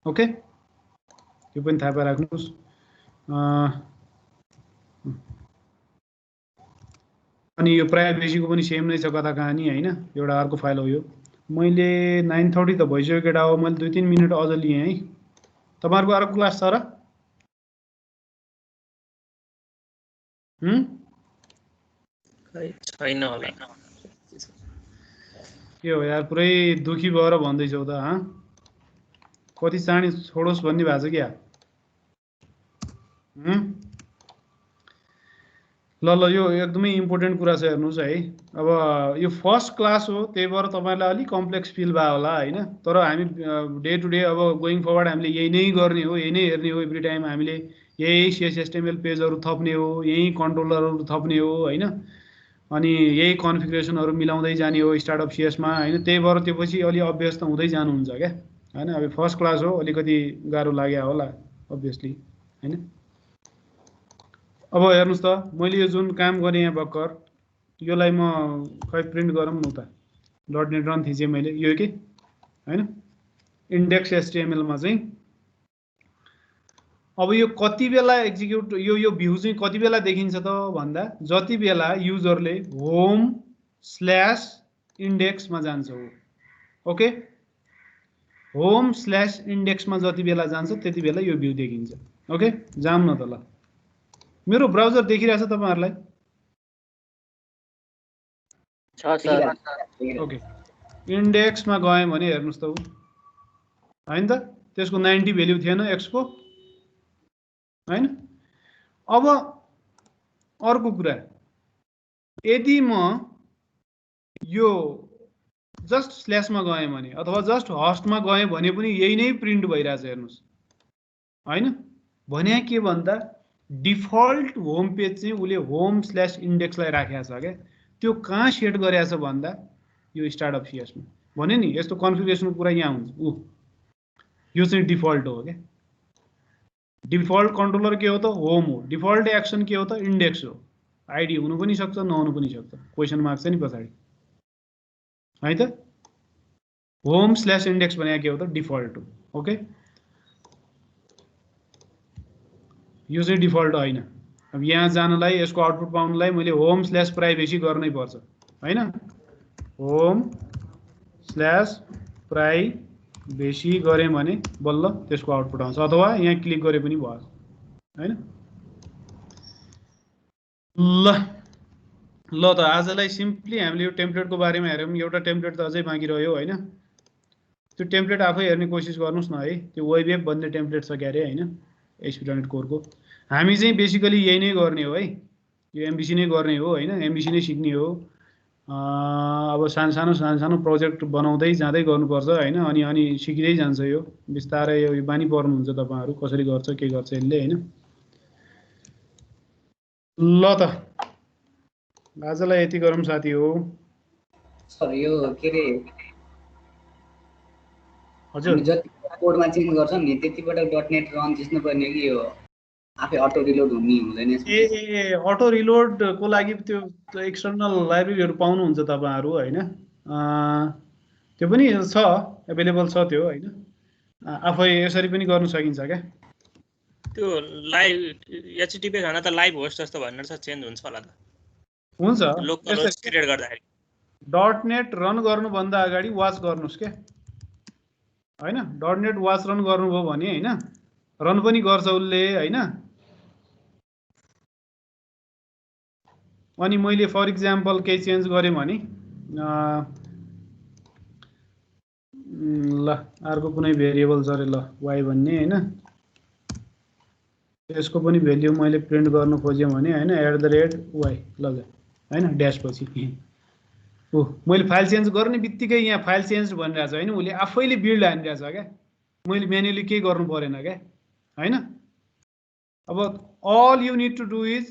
ओके, यो पनि थाहा पाइराख्नुस्। अनि यो प्राइभेसीको पनि सेम नै छ कथा कहानी हैन, एउटा अर्को फाइल हो यो। मैले 9:30 त भइसक्यो केटा हो, मैले 2-3 मिनेट अझ लिएँ है। तपाईहरुको अर्को क्लास छ र? छैन होला। के हो यार, पुरै दुखी भएर भन्दैछौ त? कति चाँडै छोडोस् भन्ने भएको छ क्या? ल यो एकदमै इम्पोर्टेन्ट कुरा छ, हेर्नुस् है। अब यो फर्स्ट क्लास हो, त्यही भएर तपाईलाई अलि कम्प्लेक्स फिल भयो होला हैन। तर हामी डे टु डे अब गोइङ फरवर्ड हामीले यही नै गर्ने हो, यही नै हेर्ने हो। एभ्री टाइम हामीले यही CSS/HTML पेजहरु थप्ने हो, यही कन्ट्रोलरहरु थप्ने हो हैन, अनि यही कन्फिगरेसनहरु मिलाउँदै जाने हो स्टार्टअप CS मा हैन। त्यही भएर त्यो पछि अलि अभ्यस्त हुँदै जानुहुन्छ क्या हैन। अब फर्स्ट क्लास हो, अलिकति गाह्रो लाग्यो होला अभियसली हैन। अब हेर्नुस् त मैले यो जुन काम गरेँ यहाँ भर्खर, योलाई म खै प्रिन्ट गरौँ न त। .NET रन थिचेँ मैले यो के हैन, इन्डेक्स HTML मा चाहिँ। अब यो कति बेला एक्जिक्युट, यो भ्यू चाहिँ कति बेला देखिन्छ त भन्दा जति बेला युजरले home/index मा जान्छ हो। ओके, home/index मा जति बेला जान्छ त्यति बेला यो भ्यू देखिन्छ। ओके, जाम न त ल। मेरो ब्राउजर देखिरहेछ तपाईहरुलाई? ओके, इन्डेक्स मा गए भने हेर्नुस् त हैन त, त्यसको 90 भ्यालु थिएन x को हैन। अब अर्को कुरा, यदि म यो जस्ट स्ल्याश मा गए भने अथवा जस्ट होस्ट मा गए भने पनि यही नै प्रिन्ट भइराछ। हेर्नुस् हैन, भने के भन्दा डिफल्ट होम पेज चाहिँ उले home/index लाई राखेको छ क्या। त्यो कहाँ सेट गरेको छ भन्दा यो स्टार्टअप CS मा। भने नि यस्तो कन्फिगरेसनको कुरा यहाँ हुन्छ। यो चाहिँ डिफल्ट हो क्या। डिफल्ट कन्ट्रोलर के हो त? होम हो। डिफल्ट एक्सन के हो त? इन्डेक्स हो। आईडी हुनु पनि सक्छ, नहुनु पनि सक्छ, क्वेशन मार्क छ नि पछाडि। है त home/index भनेको के हो त डिफल्ट हो ओके यो चाहिँ डिफल्ट होइन अब यहाँ जानलाई यसको आउटपुट पाउनलाई मैले home/privacy गर्नै पर्छ हैन home/privacy गरेँ भने बल्ल त्यसको आउटपुट आउँछ अथवा यहाँ क्लिक गरे पनि भयो हैन ल त आजलाई सिम्पली हामीले यो टेम्प्लेटको बारेमा हेरौँ एउटा टेम्प्लेट त अझै बाँकी रह्यो हैन त्यो टेम्प्लेट आफै हेर्ने कोसिस गर्नुस् न है त्यो वेब एप भन्ने टेम्प्लेट छ क्यारे हैन ASP.NET कोरको हामी चाहिँ बेसिकली यही नै गर्ने हो है यो MVC नै गर्ने हो हैन MVC नै सिक्ने हो अब सानो प्रोजेक्ट बनाउँदै जाँदै गर्नुपर्छ हैन अनि सिकिँदै जान्छ यो बिस्तारै यो बानी पर्नुहुन्छ तपाईहरु कसरी गर्छ के गर्छ यसले हैन ल त आजलाई यति गरौँ साथी हो सर यो के रे हजुर जति कोडमा चेन्ज गर्छौं नि त्यतिबाट .NET रन थिच्नु पर्ने कि यो आफै अटो रिलोड हुँदैन ए अटो रिलोड को लागि त्यो एक्सटर्नल लाइब्रेरीहरु पाउनुहुन्छ तपाईहरु हैन त्यो पनि छ अवेलेबल छ त्यो हैन आफै यसरी पनि गर्न सकिन्छ क्या त्यो लाइभ HTTP खाना त लाइभ होस्ट जस्तो भनेर छ चेन्ज हुन्छ होला त हुन्छ लोकल होस्ट क्रिएट गर्दाखेरि .NET रन गर्नु भन्दा अगाडि वाच गर्नुस् के हैन .NET वाच रन गर्नुभयो भने हैन रन पनि गर्छ उले हैन अनि मैले फर एक्जाम्पल केही चेन्ज गरे भने ल अर्को कुनै भेरिएबल छ रे ल y भन्ने हैन यसको पनि भ्यालु मैले प्रिन्ट गर्न खोजे भने हैन @y ल हैन ड्याश पछि ओ मैले फाइल चेन्ज गर्ने बित्तिकै यहाँ फाइल चेन्ज भनिरहेछ हैन उले आफैले बिल्ड हानिरहेछ क्या मैले म्यानुअली के गर्नु परेन क्या हैन अब all you need to do is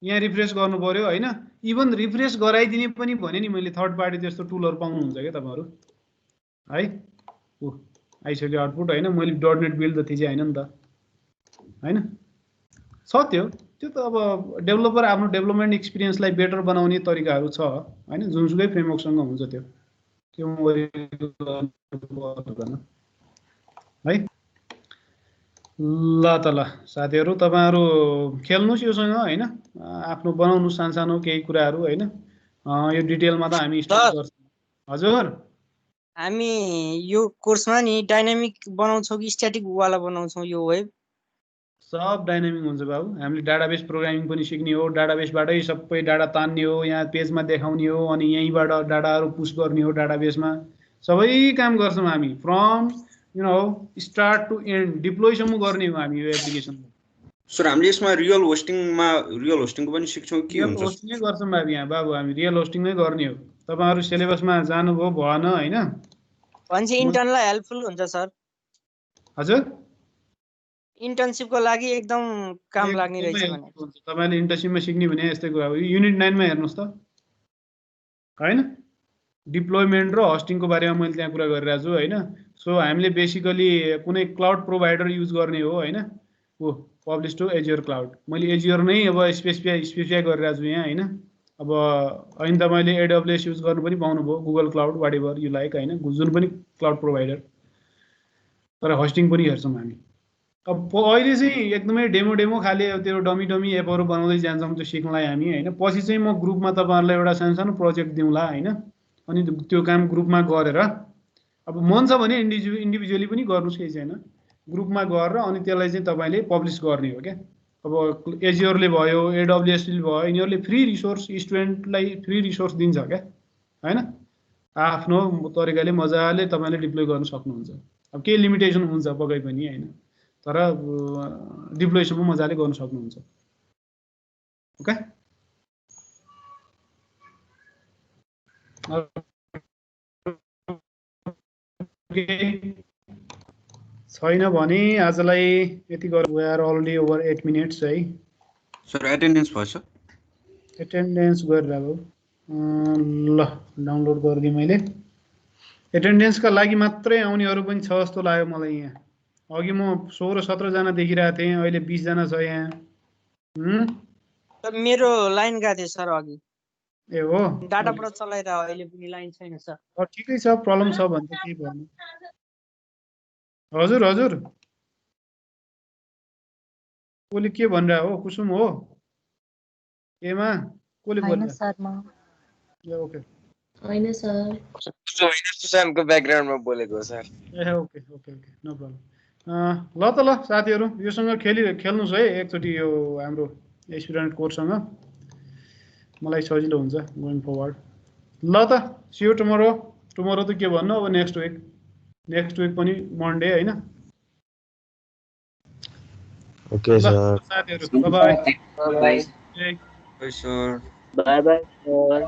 यहाँ रिफ्रेश गर्नु पर्यो हैन इभन रिफ्रेश गराइदिने पनि भने नि मैले थर्ड पार्टी त्यस्तो टुलहरु पाउनुहुन्छ के तपाईहरु है ओ आइसक्यो आउटपुट हैन मैले .NET बिल्ड त थिचे हैन नि त हैन छ त्यो त अब डेभलपर आफ्नो डेभलपमेन्ट एक्सपिरियन्सलाई बेटर बनाउने तरिकाहरु छ हैन जुनसुकै फ्रेमवर्कसँग हुन्छ त्यो है ल त ल साथीहरु तपाईहरु खेल्नुस् योसँग हैन आफ्नो बनाउनु सानो केही कुराहरु हैन यो डिटेलमा त हामी स्टार्ट गर्छौं हजुर हामी यो कोर्समा नि डाइनामिक बनाउँछौं कि स्ट्याटिक वाला बनाउँछौं यो वेब सब डाइनामिक हुन्छ बाबु हामीले डाटाबेस प्रोग्रामिङ पनि सिक्ने हो डाटाबेसबाटै सबै डाटा तान्ने हो यहाँ पेजमा देखाउने हो अनि यहीँबाट डाटाहरु पुश गर्ने हो डाटाबेसमा सबै काम गर्छौं हामी from you know start to end deploy सम्म गर्ने हो हामी यो एप्लिकेसन सर हामीले यसमा रियल होस्टिङको पनि सिक्छौं के हुन्छ होस्टिङै गर्छौं बाबु हामी रियल होस्टिङ नै गर्ने हो तपाईहरु सिलेबसमा जानुभयो भएन हैन भन्छ इन्टर्नलाई हेल्पफुल हुन्छ सर हजुर इन्टर्नशिपको लागि एकदम काम लाग्ने रहेछ भने तपाईले इन्टर्नशिपमा सिक्ने भने यस्तै कुरा हो युनिट 9 मा हेर्नुस् त हैन डिप्लोयमेन्ट र होस्टिङको बारेमा मैले त्यहाँ कुरा गरिरहेको छु हैन सो हामीले बेसिकली कुनै क्लाउड प्रोवाइडर युज गर्ने हो हैन ओ पब्लिश टु एज्योर क्लाउड मैले एज्योर नै अब स्पेसिफाई गरिरहेको छु यहाँ हैन अब अनि तपाईले AWS युज गर्नु पनि पाउनुभयो Google cloud whatever you like हैन जुन पनि क्लाउड प्रोवाइडर तर होस्टिङ पनि हेर्छौं हामी अब अहिले चाहिँ एकदमै डेमो खाले त्यो डमी एपहरु बनाउँदै जान्छौं त्यो सिक्नलाई हामी हैन पछि चाहिँ म ग्रुपमा तपाईहरुलाई एउटा सानो प्रोजेक्ट दिउँला हैन अनि त्यो काम ग्रुपमा गरेर अब मन छ भने इन्डिभिजुअली पनि गर्नुस् केही छैन ग्रुपमा गरेर अनि त्यसलाई चाहिँ तपाईले पब्लिश गर्ने हो के अब एज्योरले भयो AWS ले भयो यिनीहरुले फ्री रिसोर्स स्टुडेन्टलाई फ्री रिसोर्स दिन्छ के हैन आफ्नो तरिकाले मजाले तपाईले डिप्लोय गर्न सक्नुहुन्छ अब के लिमिटेसन हुन्छ पक्कै पनि हैन तर डिप्लोय सम्म मजाले गर्न सक्नुहुन्छ ओके छैन भने आजलाई यति गरौँ we are already over 8 minutes है सर एटेन्डेन्स भएछ एटेन्डेन्स गरिराको ल डाउनलोड गर्दिए मैले एटेन्डेन्सका लागि मात्रै आउनेहरु पनि छ जस्तो लाग्यो मलाई यहाँ अघि म 16-17 जना देखिरहेको थिएँ अहिले 20 जना छ यहाँ मेरो लाइन गएको थियो सर अघि ए हो डाटाबाट चलाएर अहिले पनि लाइन छैन सर। ठिकै छ, प्रब्लम छ भने त केही भएन। हजुर हजुर कसले के भनिरह हो? कुसुम हो? एमा कसले बोल्छ? सर म ओके होइन सर। सुशान्तको ब्याकग्राउन्डमा बोलेको सर। ए okay okay okay no problem. ल त ल साथीहरू, योसँग खेल्नुहोस् है एकचोटि यो हाम्रो एस्पिरेन्ट कोर्ससँग, मलाई सजिलो हुन्छ गोइङ फरवर्ड। ल त सी यू टुमोरो। टुमोरो त के भन्नु अब, नेक्स्ट विक पनि मन्डे होइन? Okay sir. साथीहरू bye bye. Bye sir bye bye sir.